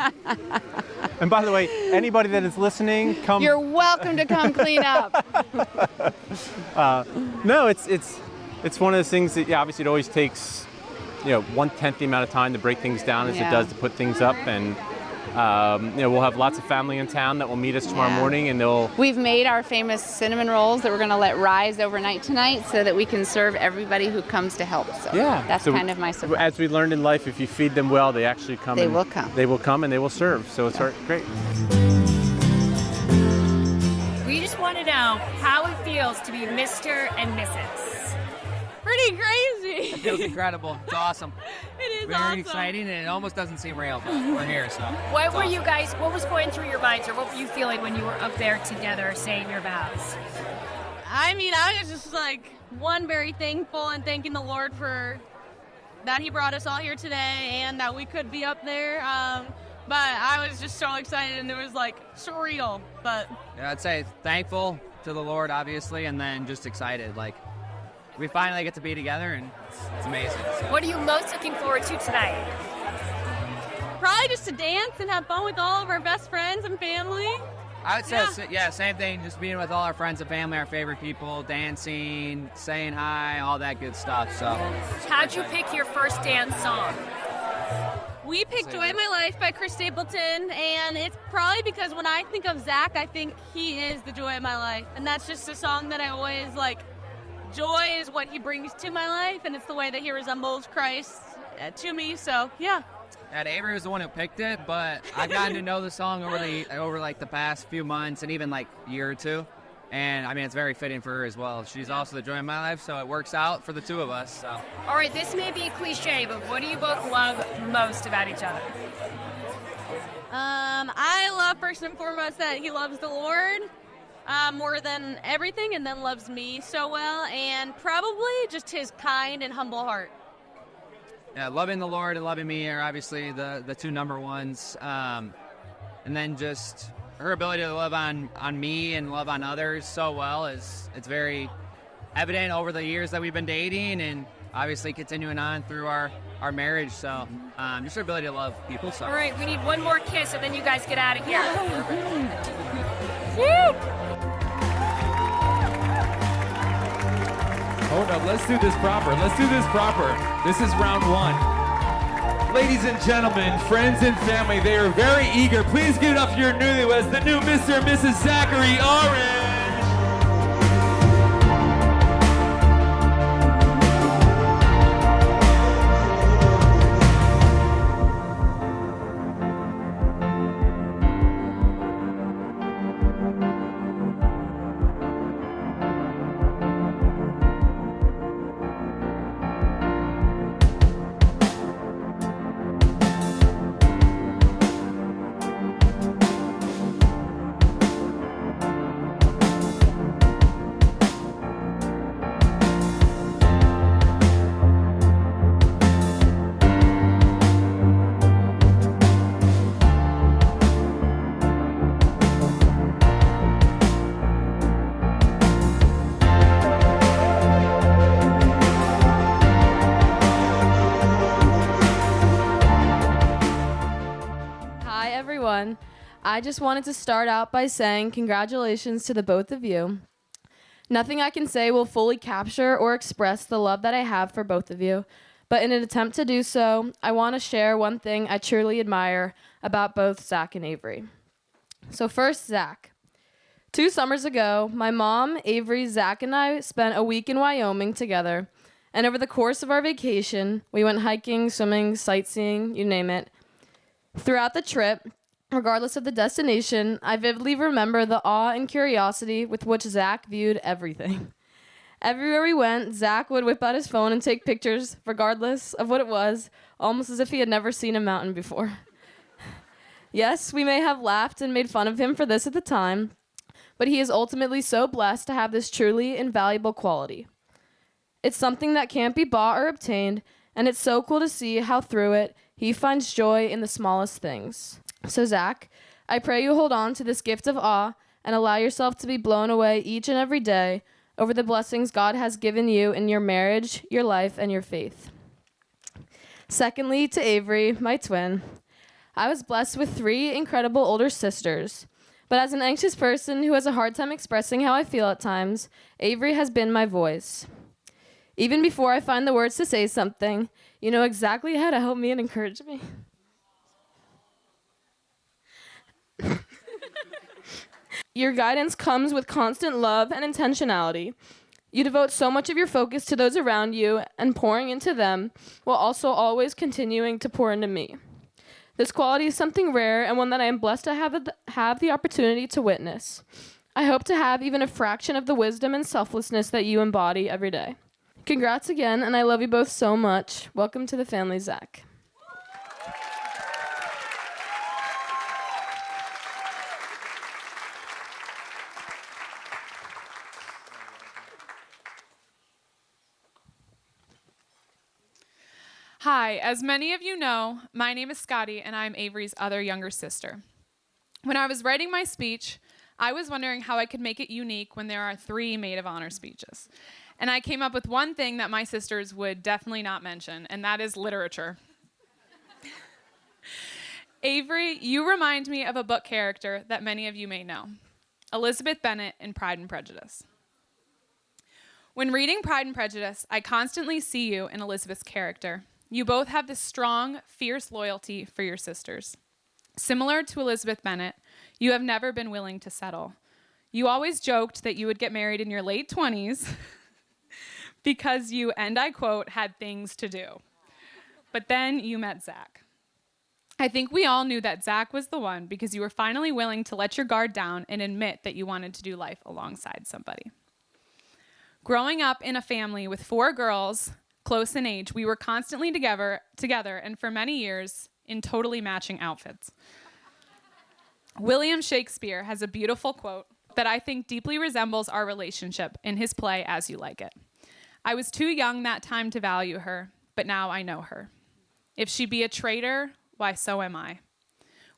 And by the way, anybody that is listening, come. You're welcome to come clean up. No, it's one of those things that obviously it always takes 1/10 the amount of time to break things down as it does to put things up, and we'll have lots of family in town that will meet us tomorrow morning, and We've made our famous cinnamon rolls that we're going to let rise overnight tonight so that we can serve everybody who comes to help. So that's kind of my surprise. As we learned in life, if you feed them well, they actually come. They will come. They will come and they will serve. So it's great. We just want to know how it feels to be Mr. and Mrs. Pretty crazy. It feels incredible. It's awesome. It is very exciting, and it almost doesn't seem real, but we're here, so. What was going through your minds, or what were you feeling when you were up there together saying your vows? I mean, I was just one, very thankful and thanking the Lord for that He brought us all here today and that we could be up there. But I was just so excited, and it was surreal. But yeah, I'd say thankful to the Lord, obviously, and then just excited. We finally get to be together, and it's amazing. So. What are you most looking forward to tonight? Probably just to dance and have fun with all of our best friends and family. I would say, same thing, just being with all our friends and family, our favorite people, dancing, saying hi, all that good stuff. So. How'd you pick your first dance song? We picked Joy of My Life by Chris Stapleton, and it's probably because when I think of Zach, I think he is the joy of my life. And that's just a song that I always Joy is what he brings to my life, and it's the way that he resembles Christ to me, so yeah. And Avery was the one who picked it, but I've gotten to know the song over the past few months and even year or two. And I mean, it's very fitting for her as well. She's also the joy of my life, so it works out for the two of us. So. All right, this may be a cliche, but what do you both love most about each other? I love first and foremost that he loves the Lord more than everything, and then loves me so well, and probably just his kind and humble heart. Yeah, loving the Lord and loving me are obviously the two number ones. And then just her ability to love on me and love on others so well it's very evident over the years that we've been dating, and obviously continuing on through our marriage. So just her ability to love people. So. All right, we need one more kiss, and then you guys get out of here. Hold up, let's do this proper. This is round one. Ladies and gentlemen, friends and family, they are very eager. Please give it up for your newlyweds, the new Mr. and Mrs. Zachary Orange. I just wanted to start out by saying congratulations to the both of you. Nothing I can say will fully capture or express the love that I have for both of you, but in an attempt to do so, I want to share one thing I truly admire about both Zach and Avery. So first, Zach. 2 summers ago, my mom, Avery, Zach, and I spent a week in Wyoming together, and over the course of our vacation, we went hiking, swimming, sightseeing, you name it. Throughout the trip, regardless of the destination, I vividly remember the awe and curiosity with which Zach viewed everything. Everywhere we went, Zach would whip out his phone and take pictures, regardless of what it was, almost as if he had never seen a mountain before. Yes, we may have laughed and made fun of him for this at the time, but he is ultimately so blessed to have this truly invaluable quality. It's something that can't be bought or obtained, and it's so cool to see how through it, he finds joy in the smallest things. So Zach, I pray you hold on to this gift of awe and allow yourself to be blown away each and every day over the blessings God has given you in your marriage, your life, and your faith. Secondly, to Avery, my twin, I was blessed with 3 incredible older sisters, but as an anxious person who has a hard time expressing how I feel at times, Avery has been my voice. Even before I find the words to say something, you know exactly how to help me and encourage me. Your guidance comes with constant love and intentionality. You devote so much of your focus to those around you and pouring into them, while also always continuing to pour into me. This quality is something rare and one that I am blessed to have the opportunity to witness. I hope to have even a fraction of the wisdom and selflessness that you embody every day. Congrats again, and I love you both so much. Welcome to the family, Zach. Hi, as many of you know, my name is Scotty, and I'm Avery's other younger sister. When I was writing my speech, I was wondering how I could make it unique when there are 3 maid of honor speeches. And I came up with one thing that my sisters would definitely not mention, and that is literature. Avery, you remind me of a book character that many of you may know, Elizabeth Bennet in Pride and Prejudice. When reading Pride and Prejudice, I constantly see you in Elizabeth's character. You both have this strong, fierce loyalty for your sisters. Similar to Elizabeth Bennet, you have never been willing to settle. You always joked that you would get married in your late 20s because you, and I quote, had things to do. But then you met Zach. I think we all knew that Zach was the one because you were finally willing to let your guard down and admit that you wanted to do life alongside somebody. Growing up in a family with 4 girls, close in age, we were constantly together and for many years in totally matching outfits. William Shakespeare has a beautiful quote that I think deeply resembles our relationship in his play As You Like It. I was too young that time to value her, but now I know her. If she be a traitor, why so am I.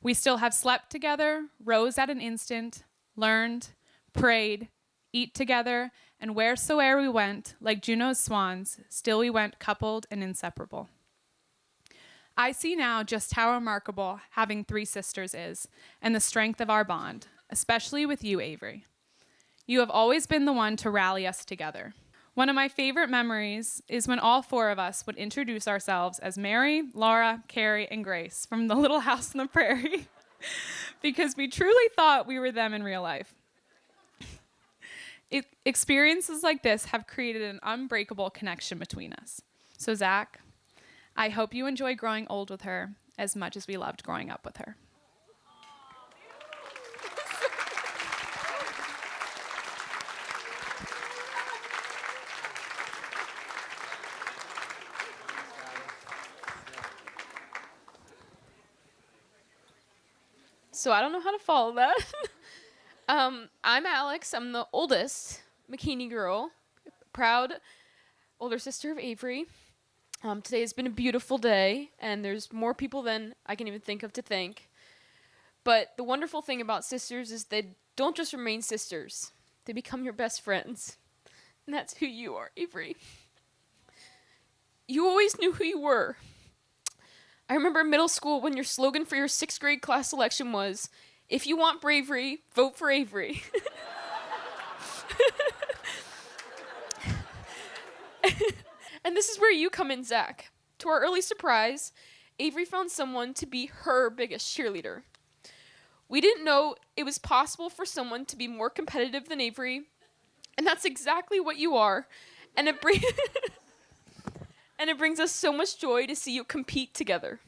We still have slept together, rose at an instant, learned, prayed, eat together, and wheresoe'er we went, like Juno's swans, still we went coupled and inseparable. I see now just how remarkable having 3 sisters is, and the strength of our bond, especially with you, Avery. You have always been the one to rally us together. One of my favorite memories is when all 4 of us would introduce ourselves as Mary, Laura, Carrie, and Grace from the Little House on the Prairie, because we truly thought we were them in real life. Experiences like this have created an unbreakable connection between us. So Zach, I hope you enjoy growing old with her as much as we loved growing up with her. So I don't know how to follow that. I'm Alex. I'm the oldest McKeaney girl, proud older sister of Avery. Today has been a beautiful day, and there's more people than I can even think of to thank. But the wonderful thing about sisters is they don't just remain sisters. They become your best friends. And that's who you are, Avery. You always knew who you were. I remember in middle school when your slogan for your 6th grade class selection was, "If you want bravery, vote for Avery." And this is where you come in, Zach. To our early surprise, Avery found someone to be her biggest cheerleader. We didn't know it was possible for someone to be more competitive than Avery, and that's exactly what you are. And it brings us so much joy to see you compete together.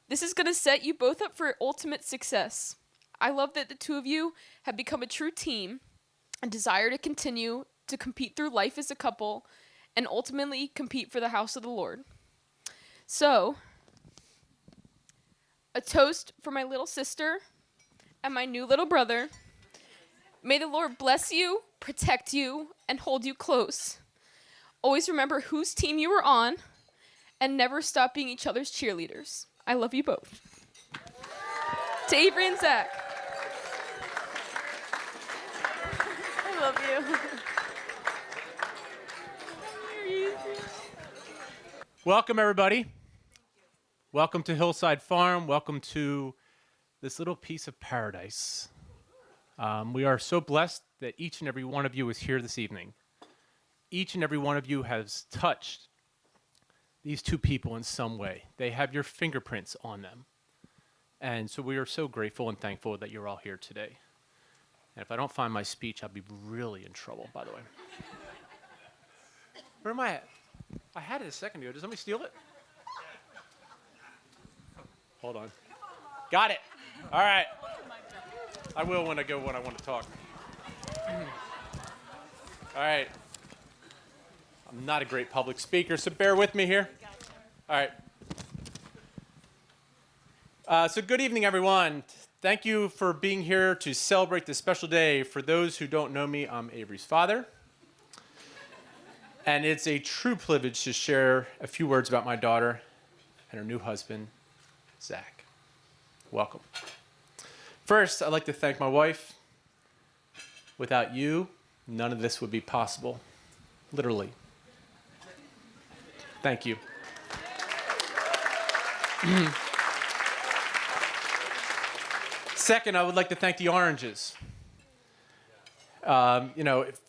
This is going to set you both up for ultimate success. I love that the 2 of you have become a true team and desire to continue to compete through life as a couple and ultimately compete for the house of the Lord. So, a toast for my little sister and my new little brother. May the Lord bless you, protect you, and hold you close. Always remember whose team you were on, and never stop being each other's cheerleaders. I love you both. To Avery and Zach. I love you. Welcome, everybody. Welcome to Hillside Farm. Welcome to this little piece of paradise. We are so blessed that each and every one of you is here this evening. Each and every one of you has touched these 2 people in some way. They have your fingerprints on them. And so we are so grateful and thankful that you're all here today. And if I don't find my speech, I'll be really in trouble, by the way. Where am I at? I had it a second ago. Did somebody steal it? Hold on. Got it. All right. I will when I want to talk. All right. I'm not a great public speaker, so bear with me here. All right. So good evening, everyone. Thank you for being here to celebrate this special day. For those who don't know me, I'm Avery's father. And it's a true privilege to share a few words about my daughter and her new husband, Zach. Welcome. First, I'd like to thank my wife. Without you, none of this would be possible. Literally. Thank you. Second, I would like to thank the oranges. For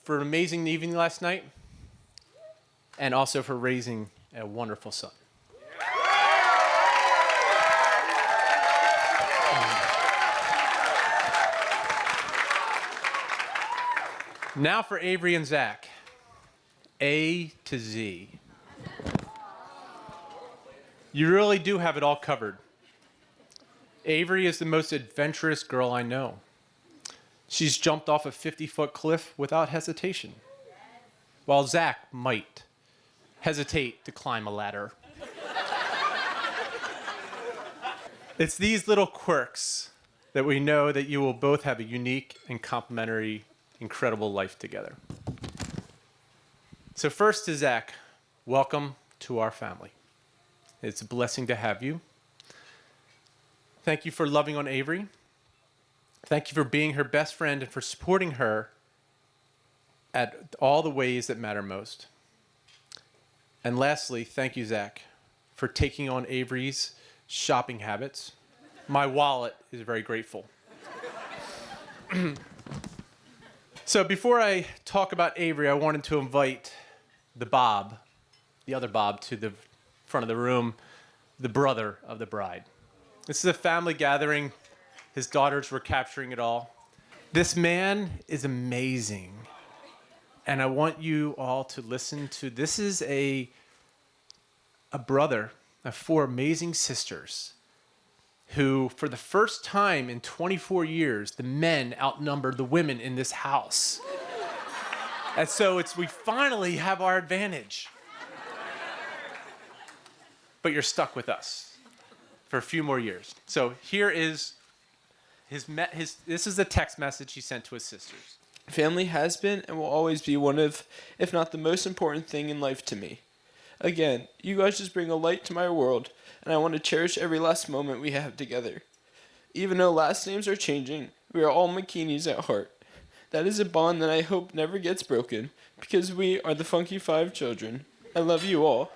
an amazing evening last night, and also for raising a wonderful son. Now for Avery and Zach. A to Z. You really do have it all covered. Avery is the most adventurous girl I know. She's jumped off a 50-foot cliff without hesitation, while Zach might hesitate to climb a ladder. It's these little quirks that we know that you will both have a unique and complementary, incredible life together. So first to Zach, welcome to our family. It's a blessing to have you. Thank you for loving on Avery. Thank you for being her best friend and for supporting her at all the ways that matter most. And lastly, thank you, Zach, for taking on Avery's shopping habits. My wallet is very grateful. So before I talk about Avery, I wanted to invite the other Bob, to the front of the room, the brother of the bride. This is a family gathering. His daughters were capturing it all. This man is amazing. And I want you all to listen to, this is a brother of 4 amazing sisters who, for the first time in 24 years, the men outnumber the women in this house. And so we finally have our advantage. But you're stuck with us for a few more years. So here is this is the text message he sent to his sisters. Family has been and will always be one of, if not the most important thing in life to me. Again, you guys just bring a light to my world, and I want to cherish every last moment we have together. Even though last names are changing, we are all McKeaneys at heart. That is a bond that I hope never gets broken, because we are the Funky 5 children. I love you all.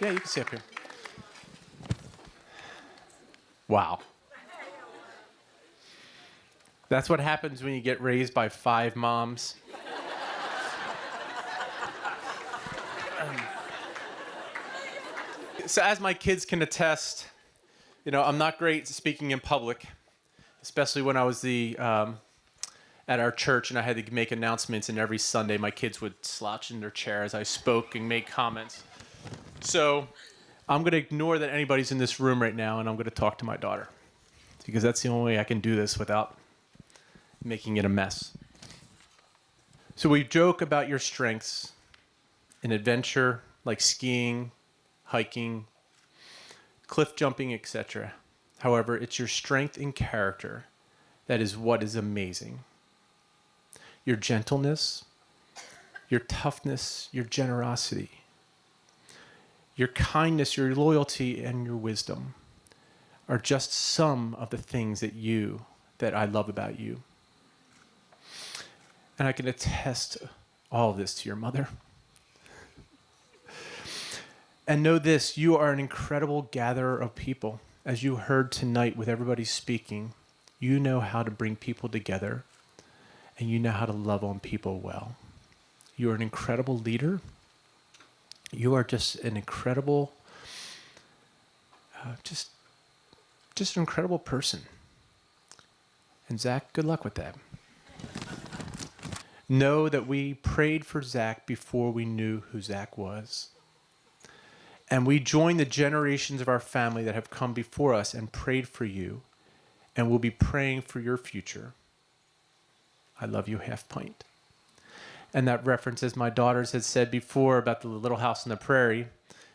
Yeah, you can sit up here. Wow. That's what happens when you get raised by 5 moms. So as my kids can attest, I'm not great speaking in public, especially when I was at our church and I had to make announcements, and every Sunday my kids would slouch in their chair as I spoke and make comments. So I'm going to ignore that anybody's in this room right now, and I'm going to talk to my daughter, because that's the only way I can do this without making it a mess. So we joke about your strengths in adventure, like skiing, hiking, cliff jumping, etc. However, it's your strength in character that is what is amazing. Your gentleness, your toughness, your generosity, your kindness, your loyalty, and your wisdom are just some of the things that I love about you. And I can attest all of this to your mother. And know this, you are an incredible gatherer of people. As you heard tonight with everybody speaking, you know how to bring people together, and you know how to love on people well. You are an incredible leader. You are just an incredible, just an incredible person. And Zach, good luck with that. Know that we prayed for Zach before we knew who Zach was. And we join the generations of our family that have come before us and prayed for you, and we'll be praying for your future. I love you, Half Pint. And that reference, as my daughters had said before about the Little House on the Prairie,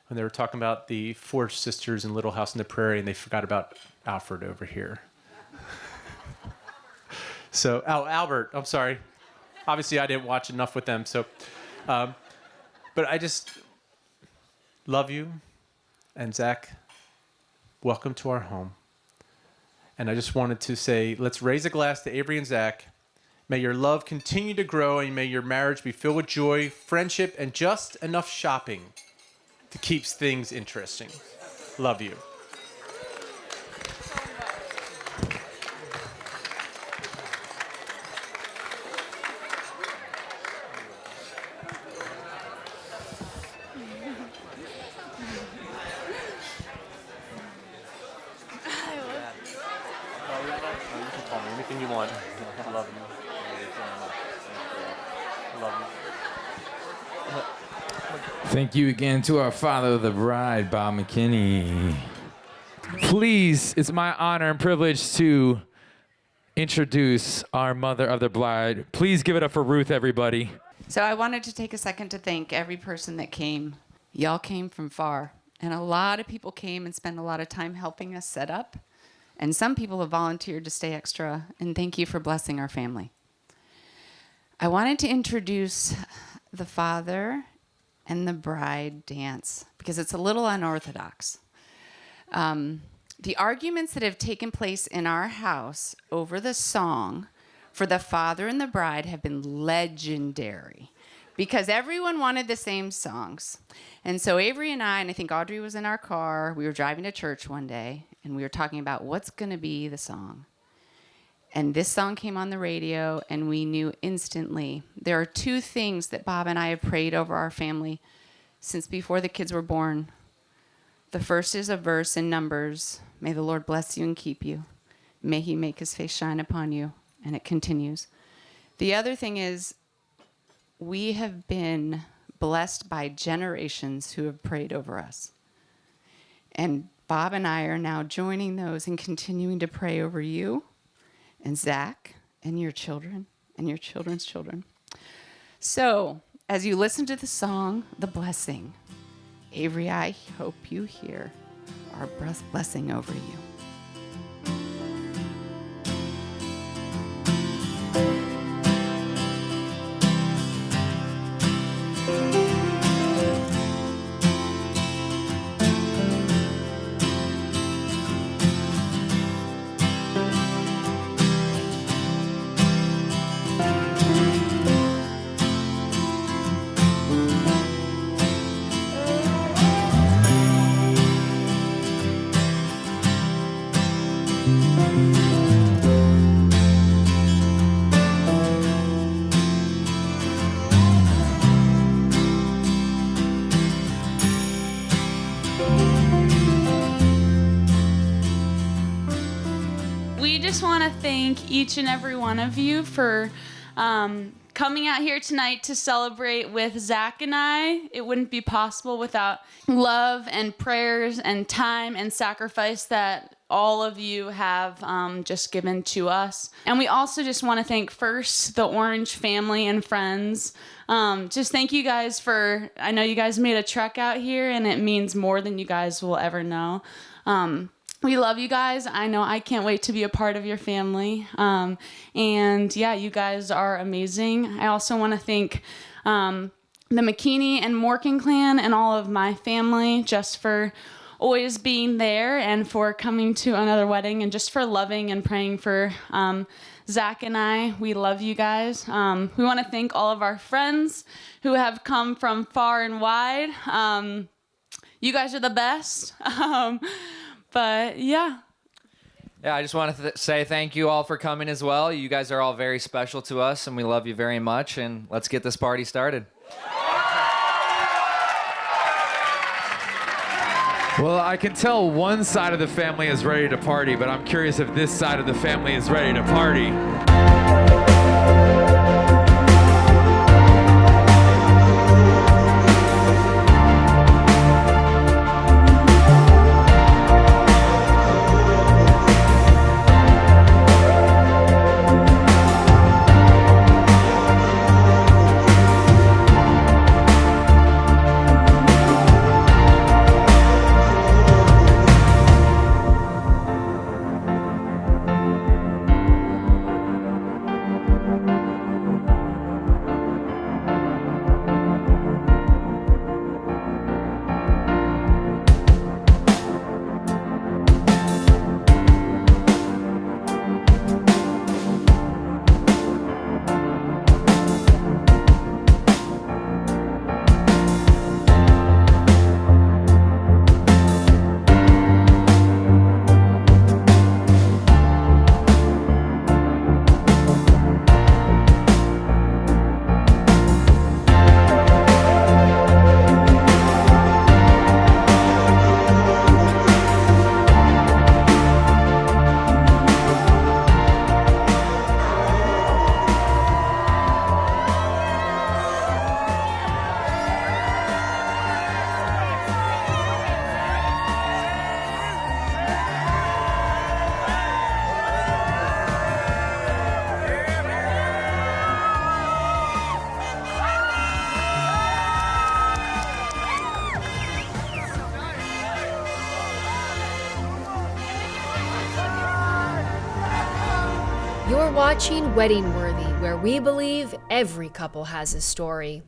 when they were talking about the 4 sisters in Little House on the Prairie, and they forgot about Alfred over here. So, Albert, I'm sorry. Obviously, I didn't watch enough with them. So, but I just love you. And Zach, welcome to our home. And I just wanted to say, let's raise a glass to Avery and Zach. May your love continue to grow, and may your marriage be filled with joy, friendship, and just enough shopping to keep things interesting. Love you. Anything you want. I love you. Thank you again to our father of the bride, Bob McKeaney. Please, it's my honor and privilege to introduce our mother of the bride. Please give it up for Ruth, everybody. So I wanted to take a second to thank every person that came. Y'all came from far, and a lot of people came and spent a lot of time helping us set up. And some people have volunteered to stay extra, and thank you for blessing our family. I wanted to introduce the father and the bride dance because it's a little unorthodox. The arguments that have taken place in our house over the song for the father and the bride have been legendary because everyone wanted the same songs. And so Avery and I think Audrey was in our car, we were driving to church one day, and we were talking about what's going to be the song. And this song came on the radio, and we knew instantly. There are two things that Bob and I have prayed over our family since before the kids were born. The first is a verse in Numbers. May the Lord bless you and keep you. May he make his face shine upon you. And it continues. The other thing is we have been blessed by generations who have prayed over us. And Bob and I are now joining those and continuing to pray over you and Zach and your children and your children's children. So as you listen to the song, The Blessing, Avery, I hope you hear our blessing over you. Thank each and every one of you for coming out here tonight to celebrate with Zach and I. It wouldn't be possible without love and prayers and time and sacrifice that all of you have just given to us. And we also just want to thank first the Orange family and friends. Just thank you guys for, I know you guys made a trek out here and it means more than you guys will ever know. We love you guys. I know I can't wait to be a part of your family. And yeah, you guys are amazing. I also want to thank the McKeaney and Morgan clan and all of my family just for always being there and for coming to another wedding and just for loving and praying for Zach and I. We love you guys. We want to thank all of our friends who have come from far and wide. You guys are the best. But yeah. Yeah, I just want to say thank you all for coming as well. You guys are all very special to us, and we love you very much. And let's get this party started. Well, I can tell one side of the family is ready to party, but I'm curious if this side of the family is ready to party. You're watching Wedding Worthy, where we believe every couple has a story.